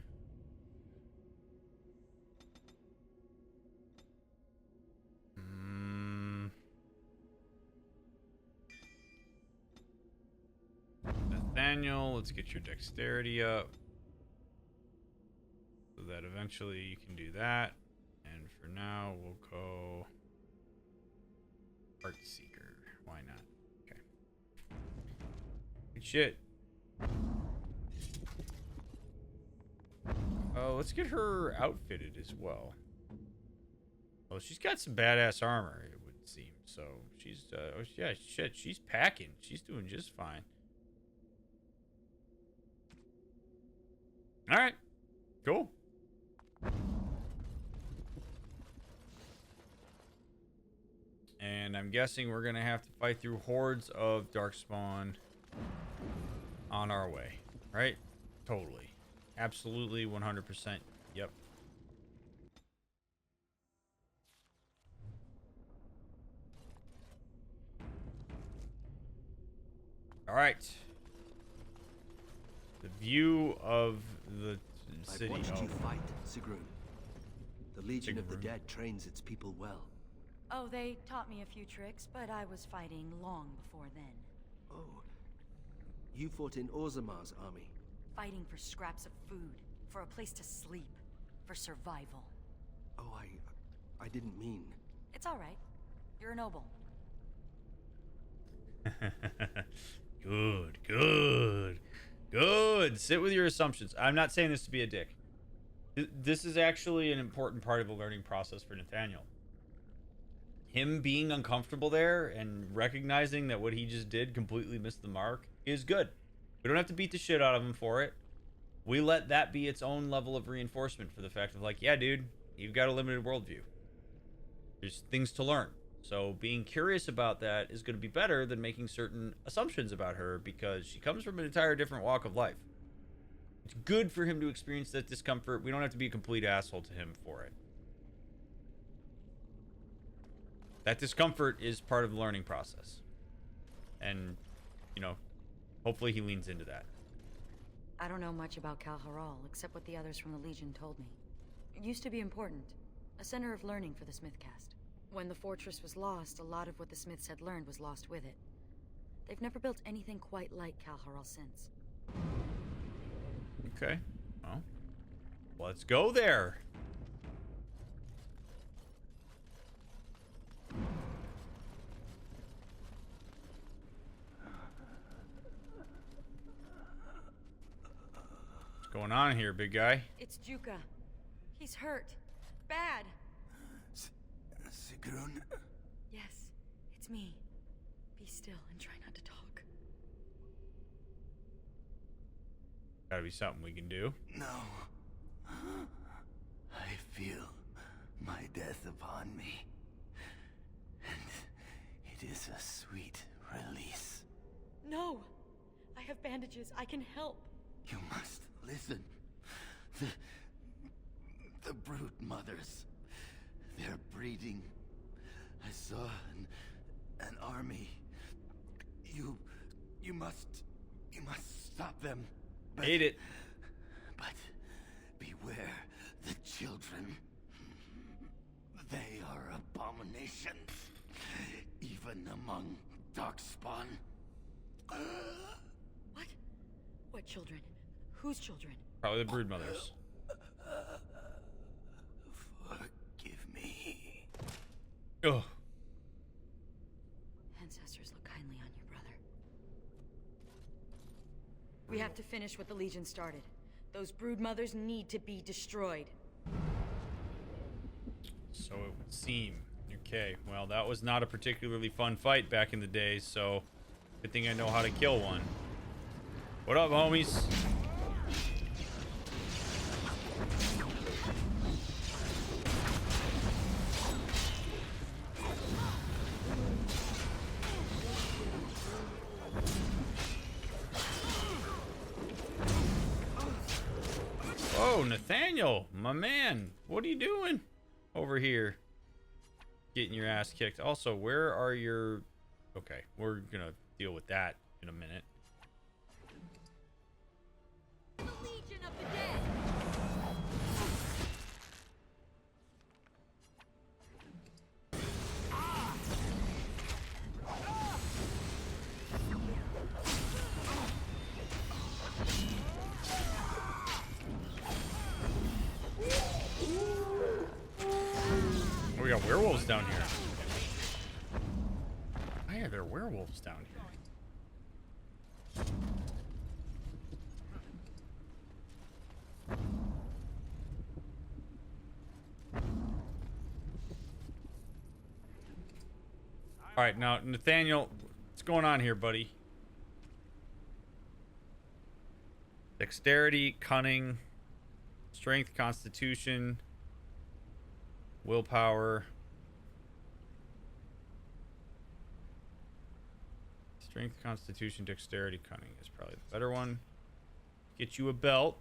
Nathaniel, let's get your dexterity up. So that eventually you can do that. And for now, we'll go Art Seeker. Why not? Okay. Good shit. Let's get her outfitted as well. Well, she's got some badass armor, it would seem. So she's, oh yeah, shit, she's packing. She's doing just fine. All right, cool. And I'm guessing we're gonna have to fight through hordes of Darkspawn on our way, right? Totally. Absolutely 100%. Yep. All right. The view of the city. I've watched you fight, Sigrun. The Legion of the Dead trains its people well. Oh, they taught me a few tricks, but I was fighting long before then. Oh. You fought in Orzammar's army? Fighting for scraps of food, for a place to sleep, for survival. Oh, I didn't mean... It's all right. You're a noble. Good, good, good. Sit with your assumptions. I'm not saying this to be a dick. This is actually an important part of the learning process for Nathaniel. Him being uncomfortable there and recognizing that what he just did completely missed the mark is good. We don't have to beat the shit out of him for it. We let that be its own level of reinforcement for the fact of like, yeah, dude, you've got a limited worldview. There's things to learn. So being curious about that is going to be better than making certain assumptions about her because she comes from an entire different walk of life. It's good for him to experience that discomfort. We don't have to be a complete asshole to him for it. That discomfort is part of the learning process. And, you know, hopefully he leans into that. I don't know much about Cal-Hiral, except what the others from the Legion told me. It used to be important. A center of learning for the Smithcast. When the fortress was lost, a lot of what the Smiths had learned was lost with it. They've never built anything quite like Cal-Hiral since. Okay. Well, let's go there. What's going on here, big guy? It's Juka. He's hurt. Bad. Sigrun? Yes, it's me. Be still and try not to talk. Gotta be something we can do. No. I feel my death upon me. And it is a sweet release. No! I have bandages. I can help. You must listen. The brood mothers. They're breeding. I saw an army. You must stop them. But, Hate it. But beware the children. They are abominations, even among darkspawn. What? What children? Whose children? Probably the brood mothers. Forgive me. Ugh. Ancestors look kindly on you, brother. We have to finish what the Legion started. Those brood mothers need to be destroyed. So it would seem. Okay, well, that was not a particularly fun fight back in the day, so good thing I know how to kill one. What up, homies? Oh, Nathaniel, my man, what are you doing over here? Getting your ass kicked. Also, where are your... Okay, we're gonna deal with that in a minute. The Legion of the Dead! Oh, we got werewolves down here. Why are there werewolves down here? All right, now, Nathaniel, what's going on here, buddy? Dexterity, cunning, strength, constitution, willpower. Strength, constitution, dexterity, cunning is probably the better one. Get you a belt.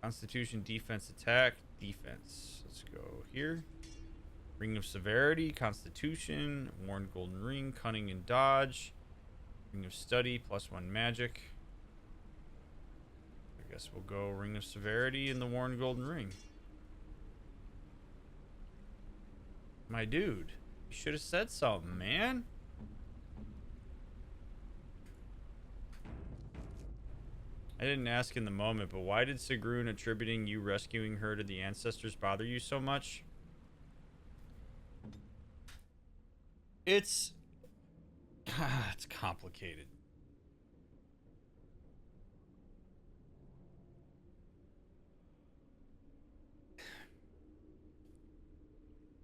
Constitution, defense, attack, defense. Let's go here. Ring of severity, constitution, worn golden ring, cunning and dodge. Ring of study, +1 magic. I guess we'll go ring of severity and the worn golden ring. My dude, you should have said something, man. I didn't ask in the moment, but why did Sigrun attributing you rescuing her to the ancestors bother you so much? It's complicated.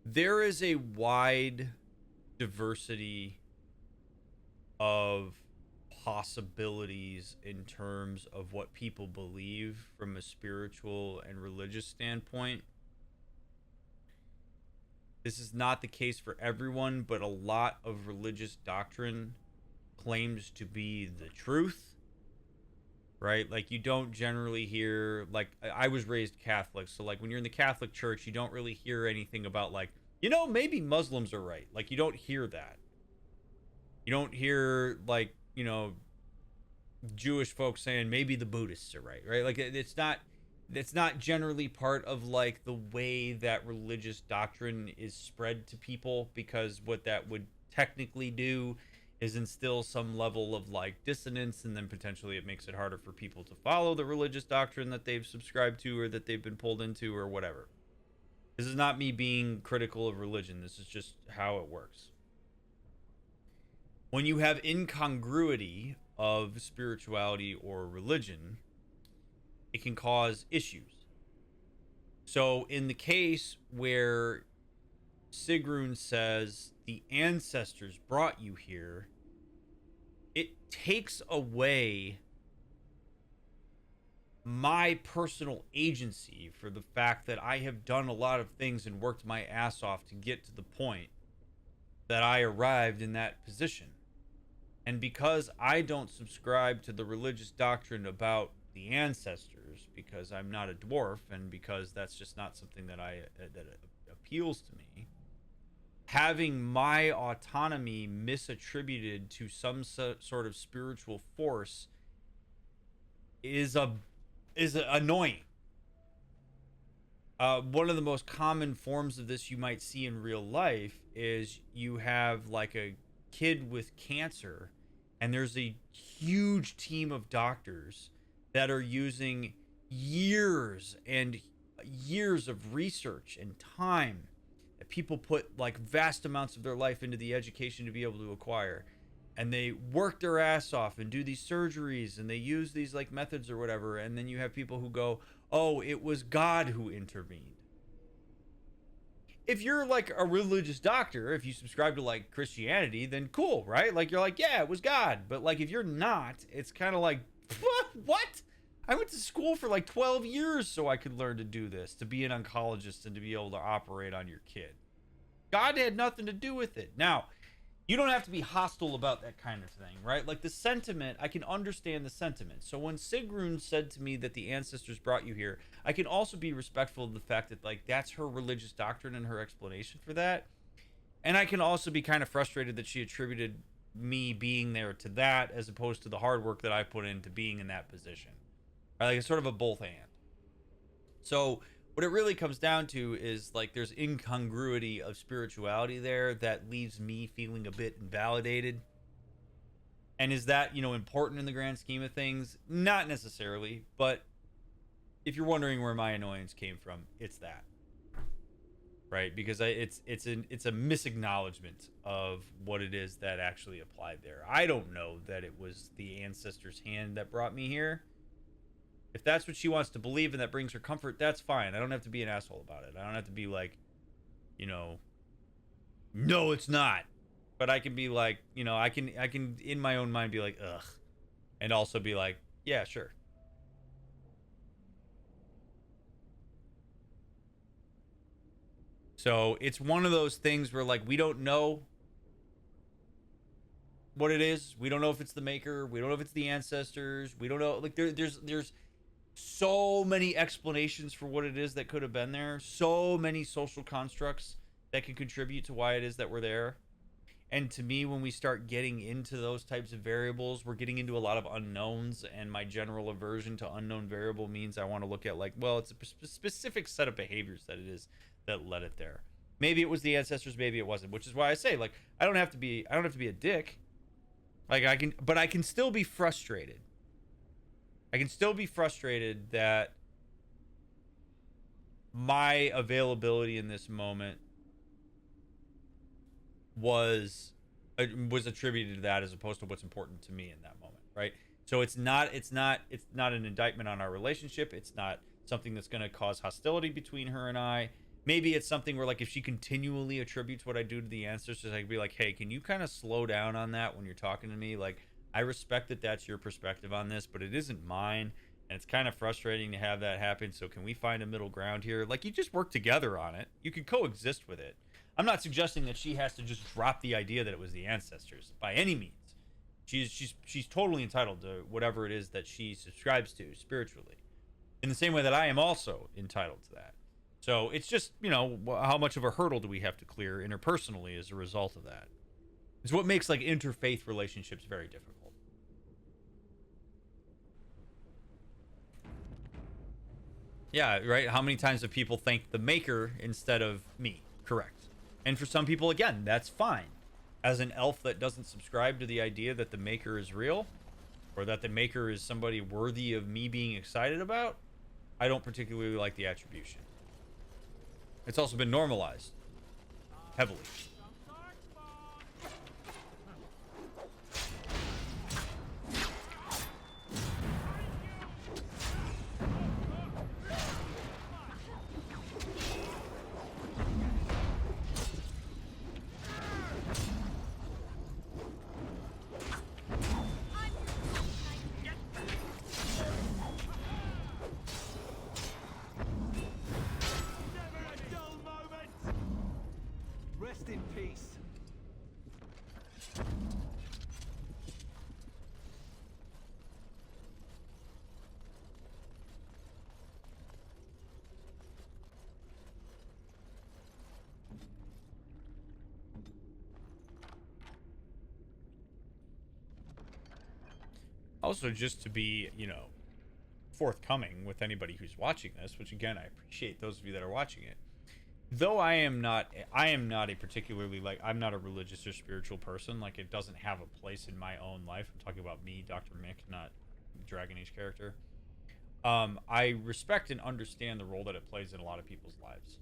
There is a wide diversity of possibilities in terms of what people believe from a spiritual and religious standpoint. This is not the case for everyone, but a lot of religious doctrine claims to be the truth, right? Like, you don't generally hear, like, I was raised Catholic, so like when you're in the Catholic Church, you don't really hear anything about like, maybe Muslims are right. Like, you don't hear that. You don't hear, like, Jewish folks saying maybe the Buddhists are right, right? Like, it's not generally part of like the way that religious doctrine is spread to people, because what that would technically do is instill some level of like dissonance, and then potentially it makes it harder for people to follow the religious doctrine that they've subscribed to or that they've been pulled into or whatever. This is not me being critical of religion. This is just how it works. When you have incongruity of spirituality or religion, it can cause issues. So in the case where Sigrun says the ancestors brought you here, it takes away my personal agency for the fact that I have done a lot of things and worked my ass off to get to the point that I arrived in that position. And because I don't subscribe to the religious doctrine about the ancestors, because I'm not a dwarf, and because that's just not something that that appeals to me, having my autonomy misattributed to some sort of spiritual force is annoying. One of the most common forms of this you might see in real life is you have like a kid with cancer, and there's a huge team of doctors that are using years and years of research and time that people put like vast amounts of their life into the education to be able to acquire, and they work their ass off and do these surgeries, and they use these like methods or whatever, and then you have people who go, oh, it was God who intervened. If you're like a religious doctor, if you subscribe to like Christianity, then cool, right? Like, you're like, yeah, it was God. But like, if you're not, it's kind of like, what? I went to school for like 12 years so I could learn to do this, to be an oncologist and to be able to operate on your kid. God had nothing to do with it. Now, you don't have to be hostile about that kind of thing, right? Like, the sentiment, I can understand the sentiment. So when Sigrun said to me that the ancestors brought you here, I can also be respectful of the fact that, like, that's her religious doctrine and her explanation for that. And I can also be kind of frustrated that she attributed me being there to that, as opposed to the hard work that I put into being in that position. Right? Like, it's sort of a both and. So what it really comes down to is, like, there's incongruity of spirituality there that leaves me feeling a bit invalidated. And is that, important in the grand scheme of things? Not necessarily, but if you're wondering where my annoyance came from, it's that. Right? Because it's a misacknowledgement of what it is that actually applied there. I don't know that it was the ancestors' hand that brought me here. If that's what she wants to believe and that brings her comfort, that's fine. I don't have to be an asshole about it. I don't have to be like, no, it's not. But I can be like, I can in my own mind be like, ugh. And also be like, yeah, sure. So it's one of those things where, like, we don't know what it is. We don't know if it's the maker. We don't know if it's the ancestors. We don't know. Like, there's so many explanations for what it is that could have been there. So many social constructs that can contribute to why it is that we're there. And to me, when we start getting into those types of variables, we're getting into a lot of unknowns, and my general aversion to unknown variable means I want to look at, like, well, it's a specific set of behaviors that it is that led it there. Maybe it was the ancestors, maybe it wasn't, which is why I say, like, I don't have to be a dick. Like, I can still be frustrated. I can still be frustrated that my availability in this moment was attributed to that, as opposed to what's important to me in that moment, right? So it's not an indictment on our relationship. It's not something that's going to cause hostility between her and I. Maybe it's something where, like, if she continually attributes what I do to the ancestors, I could be like, hey, can you kind of slow down on that when you're talking to me? Like, I respect that that's your perspective on this, but it isn't mine, and it's kind of frustrating to have that happen. So can we find a middle ground here? Like, you just work together on it. You can coexist with it. I'm not suggesting that she has to just drop the idea that it was the ancestors by any means. She's totally entitled to whatever it is that she subscribes to spiritually, in the same way that I am also entitled to that. So it's just, you know, how much of a hurdle do we have to clear interpersonally as a result of that? It's what makes like interfaith relationships very difficult. Yeah, right. How many times have people thanked the maker instead of me? Correct. And for some people, again, that's fine. As an elf that doesn't subscribe to the idea that the maker is real, or that the maker is somebody worthy of me being excited about, I don't particularly like the attribution. It's also been normalized heavily. Rest in peace. Also, just to be, you know, forthcoming with anybody who's watching this, which again, I appreciate those of you that are watching it. Though I am not a particularly, like, I'm not a religious or spiritual person. Like, it doesn't have a place in my own life. I'm talking about me, DrMick, not Dragon Age character. I respect and understand the role that it plays in a lot of people's lives.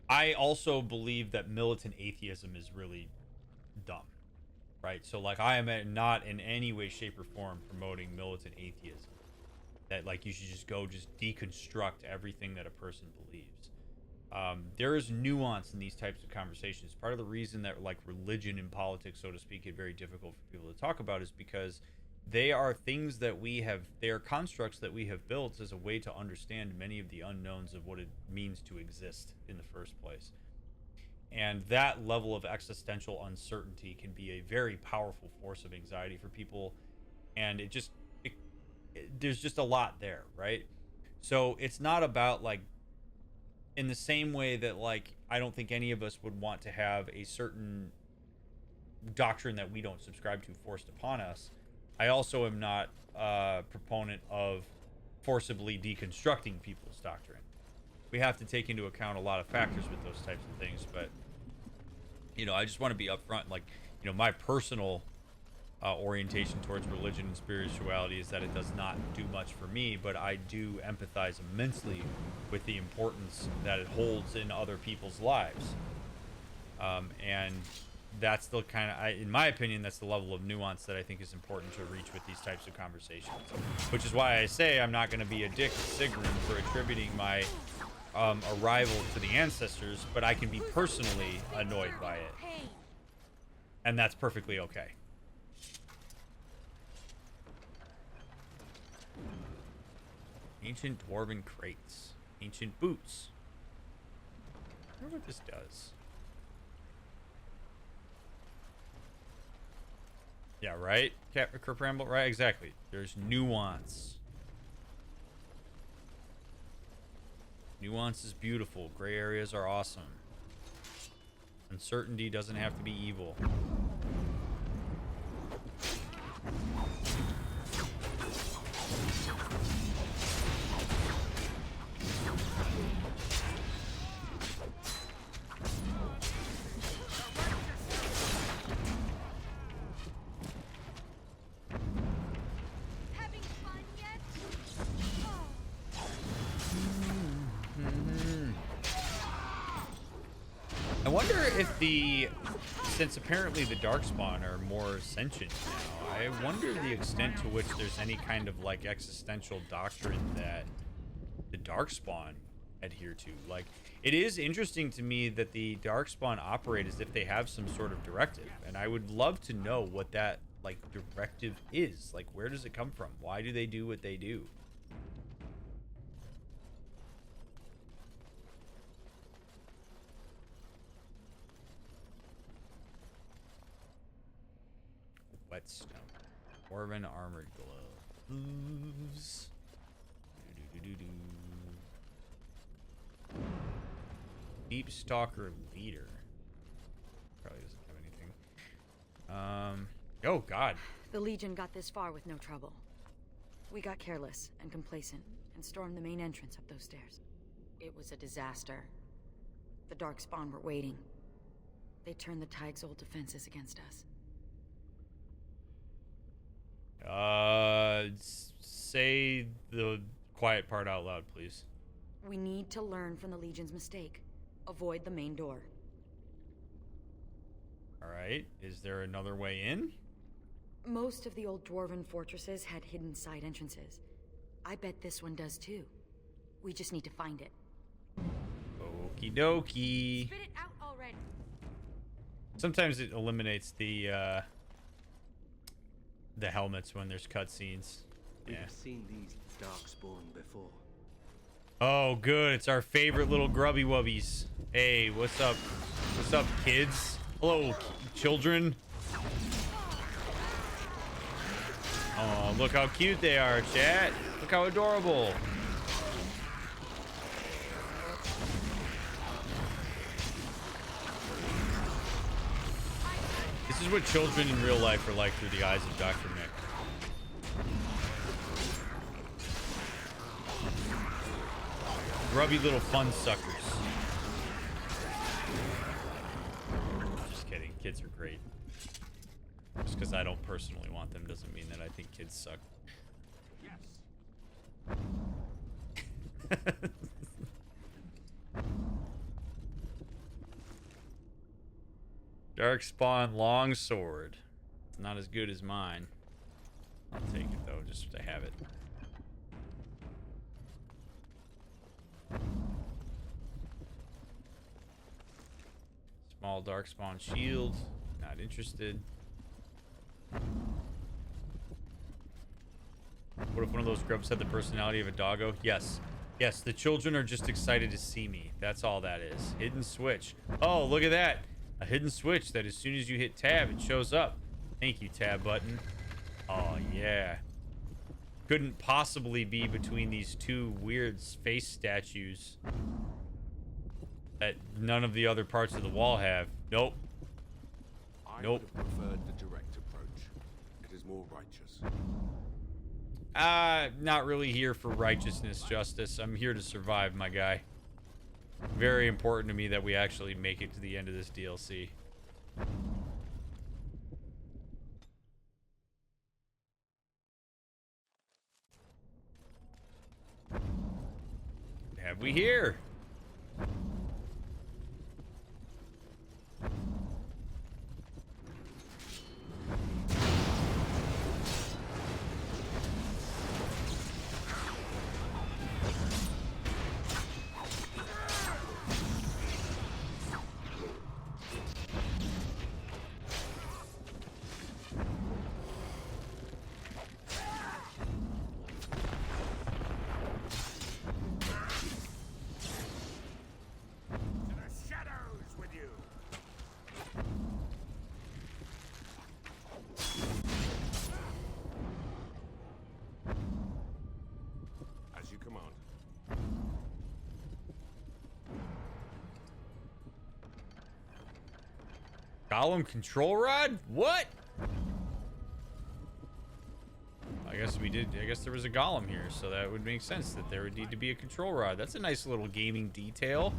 I also believe that militant atheism is really dumb, right? So, like, I am not in any way, shape, or form promoting militant atheism. That, like, you should just deconstruct everything that a person believes. There is nuance in these types of conversations. Part of the reason that, like, religion and politics, so to speak, is very difficult for people to talk about is because they are things that they are constructs that we have built as a way to understand many of the unknowns of what it means to exist in the first place. And that level of existential uncertainty can be a very powerful force of anxiety for people. And there's just a lot there, right? So it's not about, like, in the same way that, like, I don't think any of us would want to have a certain doctrine that we don't subscribe to forced upon us. I also am not a proponent of forcibly deconstructing people's doctrine. We have to take into account a lot of factors with those types of things, but, you know, I just want to be upfront. Like, you know, my personal orientation towards religion and spirituality is that it does not do much for me, but I do empathize immensely with the importance that it holds in other people's lives. And that's the kind of, in my opinion, that's the level of nuance that I think is important to reach with these types of conversations. Which is why I say I'm not going to be a dick to Sigrun for attributing my arrival to the ancestors, but I can be personally annoyed by it. And that's perfectly okay. Ancient Dwarven crates. Ancient boots. I wonder what this does. Yeah, right? Kerpramble, right? Exactly. There's nuance. Nuance is beautiful. Gray areas are awesome. Uncertainty doesn't have to be evil. I wonder if since apparently the Darkspawn are more sentient now, I wonder the extent to which there's any kind of, like, existential doctrine that the Darkspawn adhere to. Like, it is interesting to me that the Darkspawn operate as if they have some sort of directive, and I would love to know what that, like, directive is. Like, where does it come from? Why do they do what they do? Whetstone. Dwarven armored gloves. Deep Stalker leader. Probably doesn't have anything. Oh god. The Legion got this far with no trouble. We got careless and complacent and stormed the main entrance up those stairs. It was a disaster. The Darkspawn were waiting. They turned the Tig's old defenses against us. Say the quiet part out loud, please. We need to learn from the Legion's mistake. Avoid the main door. Alright, is there another way in? Most of the old Dwarven fortresses had hidden side entrances. I bet this one does too. We just need to find it. Okie dokie. Spit it out already. Sometimes it eliminates the helmets when there's cutscenes. We have seen these Darkspawn before. Oh, good. It's our favorite little grubby wubbies. Hey, what's up? What's up, kids? Hello, children. Oh, look how cute they are, chat. Look how adorable. This is what children in real life are like through the eyes of DrMick. Grubby little fun suckers. Just kidding. Kids are great. Just because I don't personally want them doesn't mean that I think kids suck. Yes. Darkspawn longsword. It's not as good as mine. I'll take it though, just to have it. Small Darkspawn shield. Not interested. What if one of those grubs had the personality of a doggo? Yes. Yes, the children are just excited to see me. That's all that is. Hidden switch. Oh, look at that. A hidden switch that as soon as you hit tab, it shows up. Thank you, tab button. Oh, yeah. Couldn't possibly be between these two weird face statues that none of the other parts of the wall have. Nope. Nope. I would have preferred the direct approach. It is more righteous. Not really here for righteousness, justice. I'm here to survive, my guy. Very important to me that we actually make it to the end of this DLC. What have we here? Golem control rod? What? I guess there was a golem here, so that would make sense that there would need to be a control rod. That's a nice little gaming detail.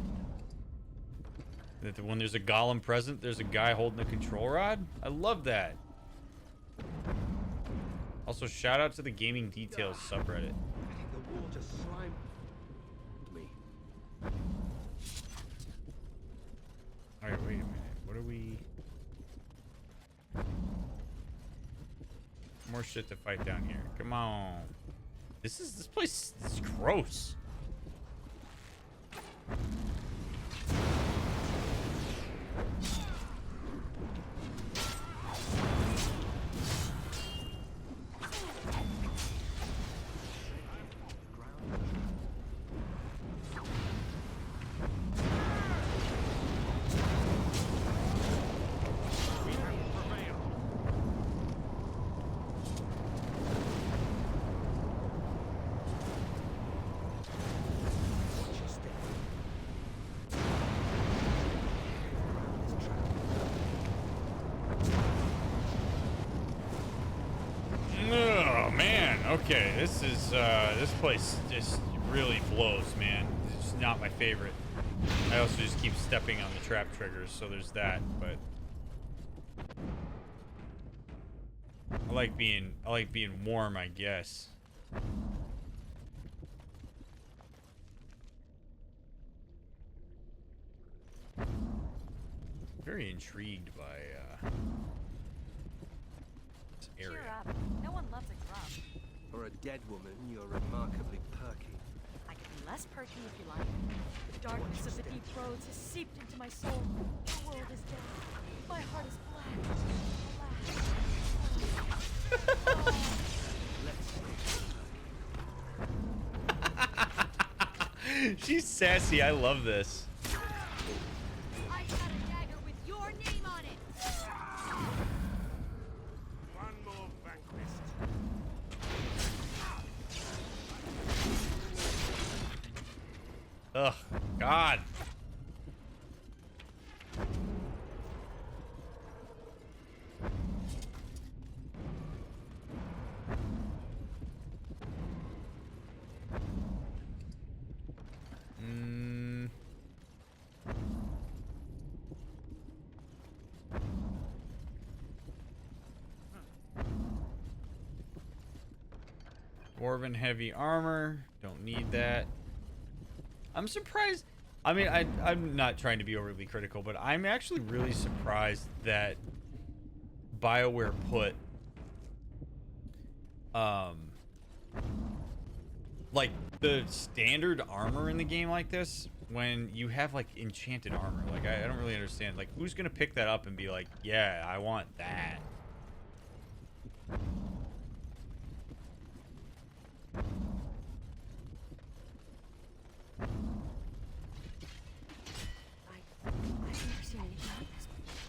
That when there's a golem present, there's a guy holding a control rod. I love that. Also, shout out to the gaming details subreddit. The water slime me. Alright, wait a minute. What are we... More shit to fight down here. Come on. This place is gross. Okay, this place just really blows, man. It's not my favorite. I also just keep stepping on the trap triggers, so there's that, but I like being warm, I guess. Very intrigued by this area. Cheer up. No one loves a grump. For a dead woman, you're remarkably perky. I can be less perky if you like. The darkness of the deep roads has seeped into my soul. The world is dead. My heart is black. She's sassy. I love this. I got a dagger with your name on it. One more vanquished. Ugh, God. Dwarven heavy armor. Don't need that. I'm surprised. I mean, I'm not trying to be overly critical, but I'm actually really surprised that BioWare put like the standard armor in the game like this when you have like enchanted armor. Like I don't really understand. Like who's gonna pick that up and be like, yeah, I want that. I've never seen anything like this before.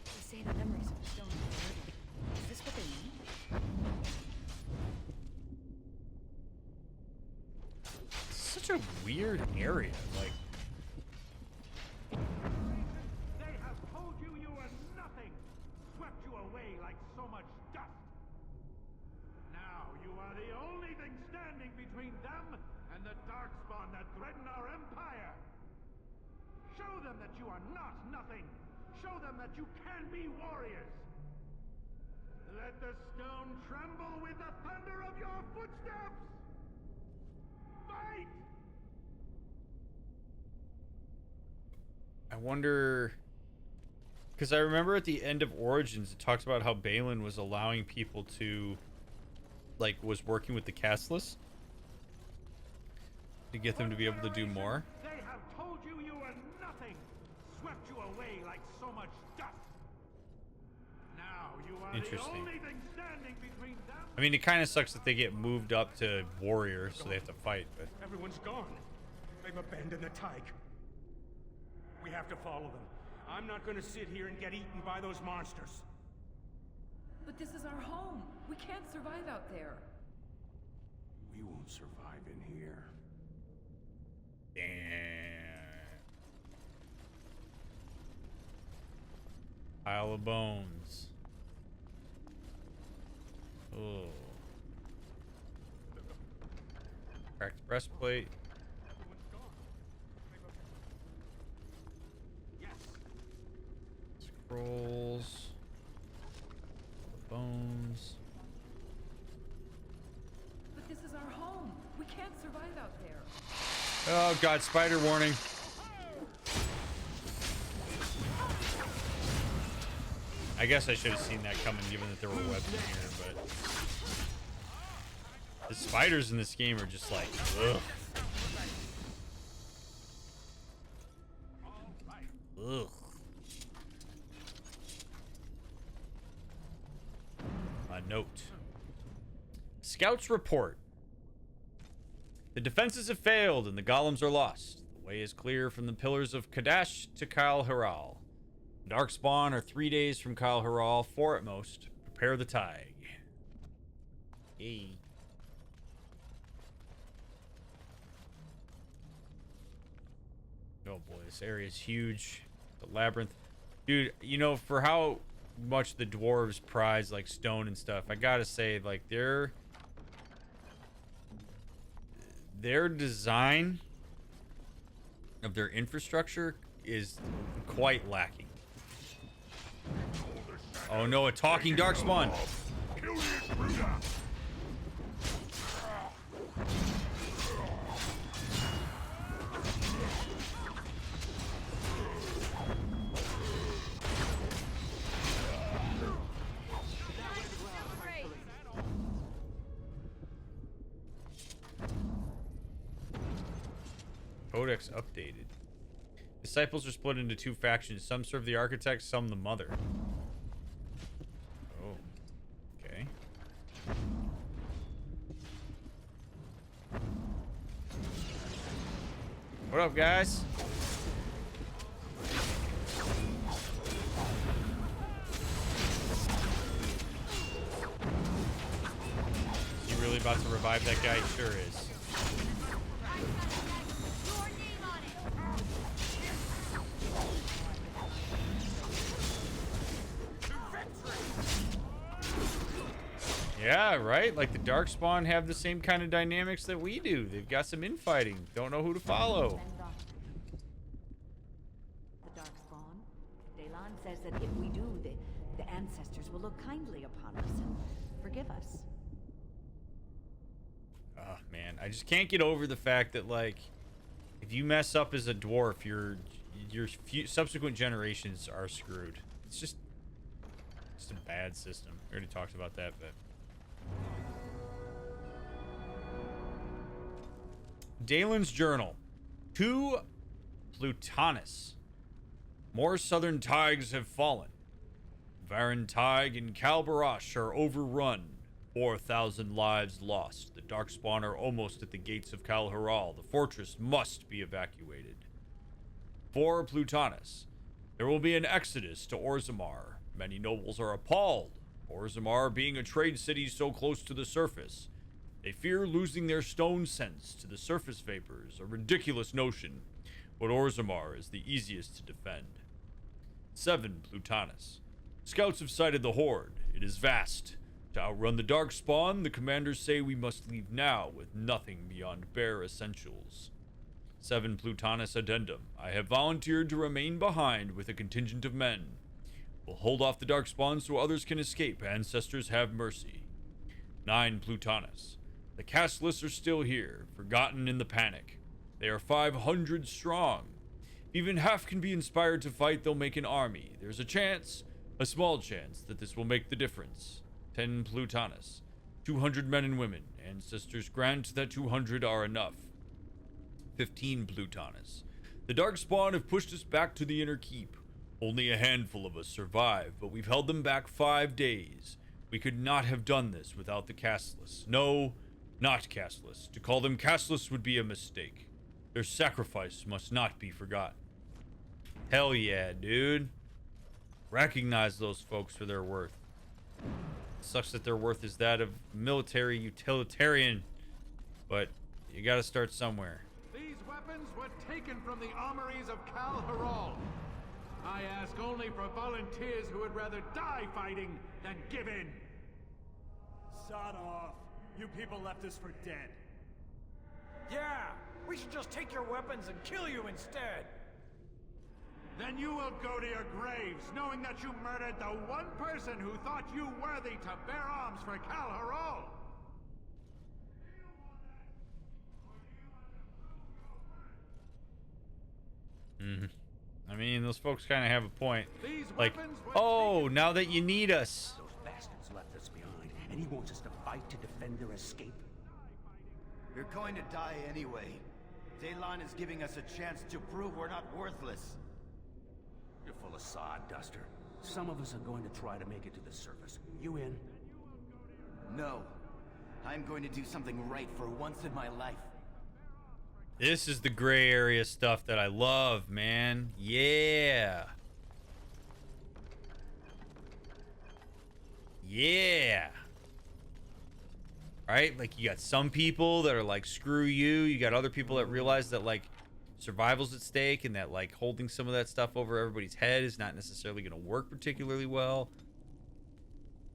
They say the memories of the stone are forever. Is this what they mean? Such a weird area. Like They have told you you were nothing, swept you away like so much dust. Now you are the only thing standing between them and the darkspawn that threaten our empire. Show them that you are not nothing. Show them that you can be warriors. Let the stone tremble with the thunder of your footsteps. Fight! I wonder, because I remember at the end of Origins it talks about how Balin was allowing people to, like, was working with the castless to get them to be able to do more. They have told you you were nothing, swept you away like so much dust. Now you are Interesting. the only thing standing between them. I mean, it kind of sucks that they get moved up to warrior, so they have to fight. But Everyone's gone. They've abandoned the Tyke. We have to follow them. I'm not going to sit here and get eaten by those monsters. But this is our home. We can't survive out there. We won't survive in here. damn, pile of bones. Oh, cracked breastplate. Scrolls. Bones. But this is our home. We can't survive out there. Oh god, spider warning. I guess I should have seen that coming given that there were webs in here, but the spiders in this game are just like, ugh. Ugh. A note. Scouts report. The defenses have failed and the golems are lost. The way is clear from the pillars of Kadash to Cal-Hiral. Darkspawn are 3 days from Cal-Hiral, 4 at most. Prepare the Tig. Yay. Oh boy, this area is huge. The labyrinth. Dude, you know, for how much the dwarves prize like stone and stuff, I gotta say, like, their design of their infrastructure is quite lacking. Oh no, a talking darkspawn. Codex updated. Disciples are split into two factions. Some serve the architect, some the mother. Oh. Okay. What up, guys? You really about to revive that guy? He sure is. Yeah, right? Like the Darkspawn have the same kind of dynamics that we do. They've got some infighting. Don't know who to follow. The Darkspawn. Daylon says that if we do, the ancestors will look kindly upon us and forgive us. Oh, man. I just can't get over the fact that, like, if you mess up as a dwarf, your subsequent generations are screwed. It's just a bad system. We already talked about that, but... Dalen's Journal. To Plutonus. More southern Tigers have fallen. Varan Tig and Kalbarash are overrun. 4,000 lives lost. The Darkspawn are almost at the gates of Cal-Hiral. The fortress must be evacuated. For Plutonus. There will be an exodus to Orzammar. Many nobles are appalled. Orzammar being a trade city so close to the surface. They fear losing their stone sense to the surface vapors, a ridiculous notion, but Orzammar is the easiest to defend. 7 Plutonus. Scouts have sighted the horde. It is vast. To outrun the Darkspawn, the commanders say we must leave now with nothing beyond bare essentials. 7 Plutonus Addendum. I have volunteered to remain behind with a contingent of men. We'll hold off the Darkspawn so others can escape. Ancestors have mercy. 9 Plutonus. The castless are still here, forgotten in the panic. They are 500 strong. If even half can be inspired to fight, they'll make an army. There's a chance, a small chance, that this will make the difference. 10 Plutonus. 200 men and women. Ancestors grant that 200 are enough. 15 Plutonus. The Darkspawn have pushed us back to the inner keep. Only a handful of us survive, but we've held them back 5 days. We could not have done this without the castless. No, not castless. To call them castless would be a mistake. Their sacrifice must not be forgotten. Hell yeah, dude. Recognize those folks for their worth. Sucks that their worth is that of military utilitarian, but you gotta start somewhere. These weapons were taken from the armories of Cal-Hiral. I ask only for volunteers who would rather die fighting than give in. Sod off. You people left us for dead. Yeah, we should just take your weapons and kill you instead. Then you will go to your graves, knowing that you murdered the one person who thought you worthy to bear arms for Cal-Hiral. I mean, those folks kind of have a point. Like, oh, now that you need us. Those bastards left us behind, and he wants us to fight to defend their escape. You're going to die anyway. Daylon is giving us a chance to prove we're not worthless. You're full of sawduster. Some of us are going to try to make it to the surface. You in? No. I'm going to do something right for once in my life. This is the gray area stuff that I love, man. Yeah. Yeah. Right? Like, you got some people that are like, screw you. You got other people that realize that, like, survival's at stake and that, like, holding some of that stuff over everybody's head is not necessarily going to work particularly well.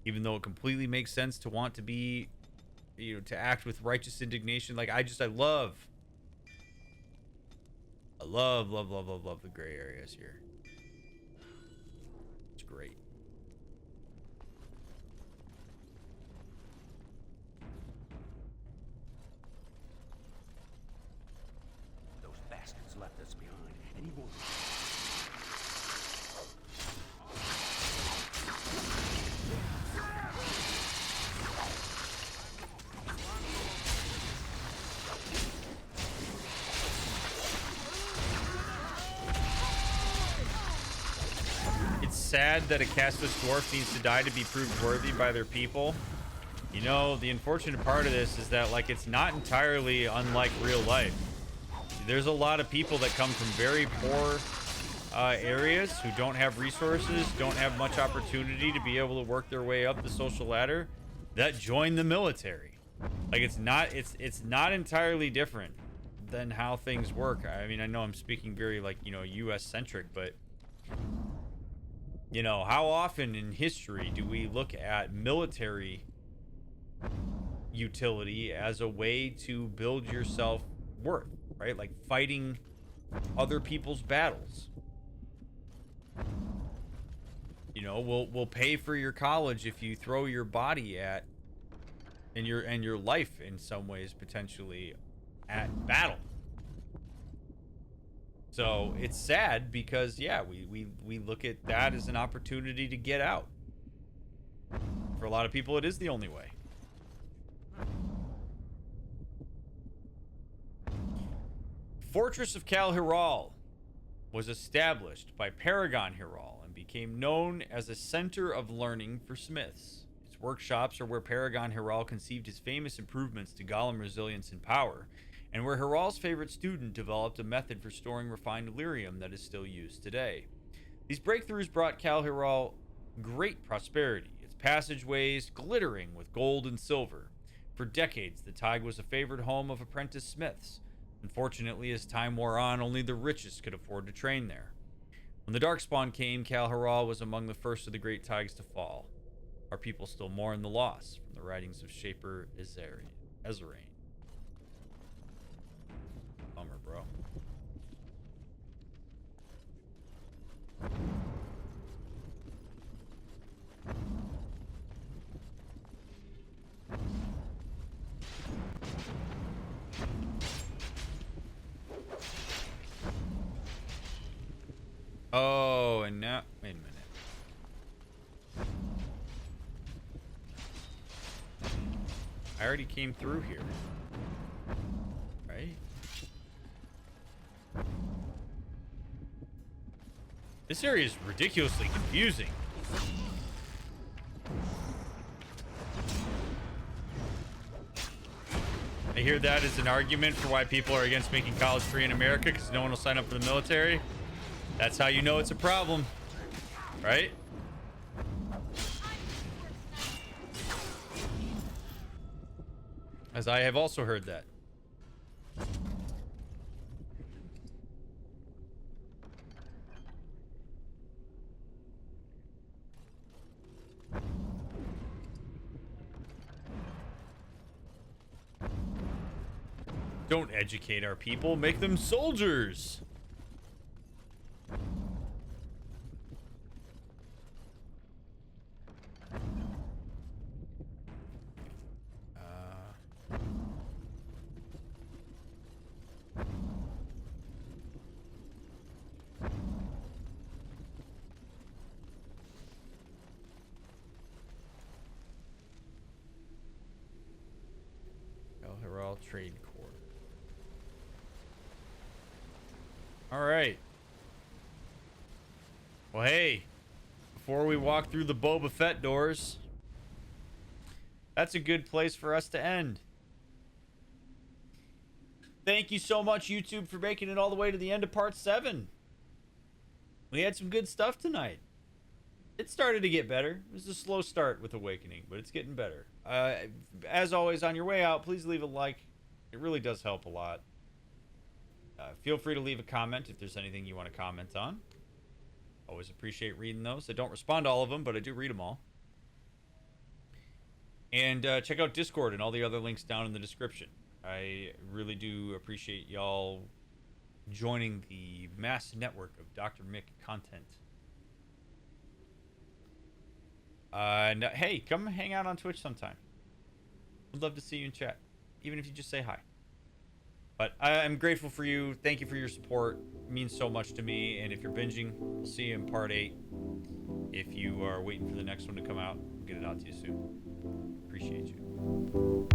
Even though it completely makes sense to want to be to act with righteous indignation. Like, I love the gray areas here. It's great. Those bastards left us behind, and he won't. It's sad that a castless dwarf needs to die to be proved worthy by their people. You know, the unfortunate part of this is that, like, it's not entirely unlike real life. There's a lot of people that come from very poor areas who don't have resources, don't have much opportunity to be able to work their way up the social ladder, that join the military. Like, it's not entirely different than how things work. I mean, I know I'm speaking very, like, you know, US centric, but you know, how often in history do we look at military utility as a way to build yourself worth, right? Like fighting other people's battles. You know, we'll pay for your college if you throw your body at and your life in some ways potentially at battle. So it's sad because, yeah, we look at that as an opportunity to get out. For a lot of people, it is the only way. Fortress of Cal-Hiral was established by Paragon Hiral and became known as a center of learning for smiths. Its workshops are where Paragon Hiral conceived his famous improvements to golem resilience and power, and where Hiral's favorite student developed a method for storing refined lyrium that is still used today. These breakthroughs brought Cal-Hiral great prosperity, its passageways glittering with gold and silver. For decades, the Tig was a favored home of apprentice smiths. Unfortunately, as time wore on, only the richest could afford to train there. When the Darkspawn came, Cal-Hiral was among the first of the great Tigs to fall. Our people still mourn the loss from the writings of Shaper Ezerain. Bummer, bro. Oh, and now, wait a minute. I already came through here. Right? This area is ridiculously confusing. I hear that as an argument for why people are against making college free in America, because no one will sign up for the military. That's how you know it's a problem, right? As I have also heard that. Don't educate our people, make them soldiers. Cal-Hiral Trade Court. All right. Well, hey, before we walk through the Boba Fett doors, that's a good place for us to end. Thank you so much, YouTube, for making it all the way to the end of part 7. We had some good stuff tonight. It started to get better. It was a slow start with Awakening, but it's getting better. As always, on your way out, please leave a like. It really does help a lot. Feel free to leave a comment if there's anything you want to comment on. Always appreciate reading those. I don't respond to all of them, but I do read them all. And check out Discord and all the other links down in the description. I really do appreciate y'all joining the massive network of DrMick content. And hey, come hang out on Twitch sometime. I'd love to see you in chat, even if you just say hi. But I'm grateful for you. Thank you for your support. It means so much to me. And if you're binging, we'll see you in part 8. If you are waiting for the next one to come out, we'll get it out to you soon. Appreciate you.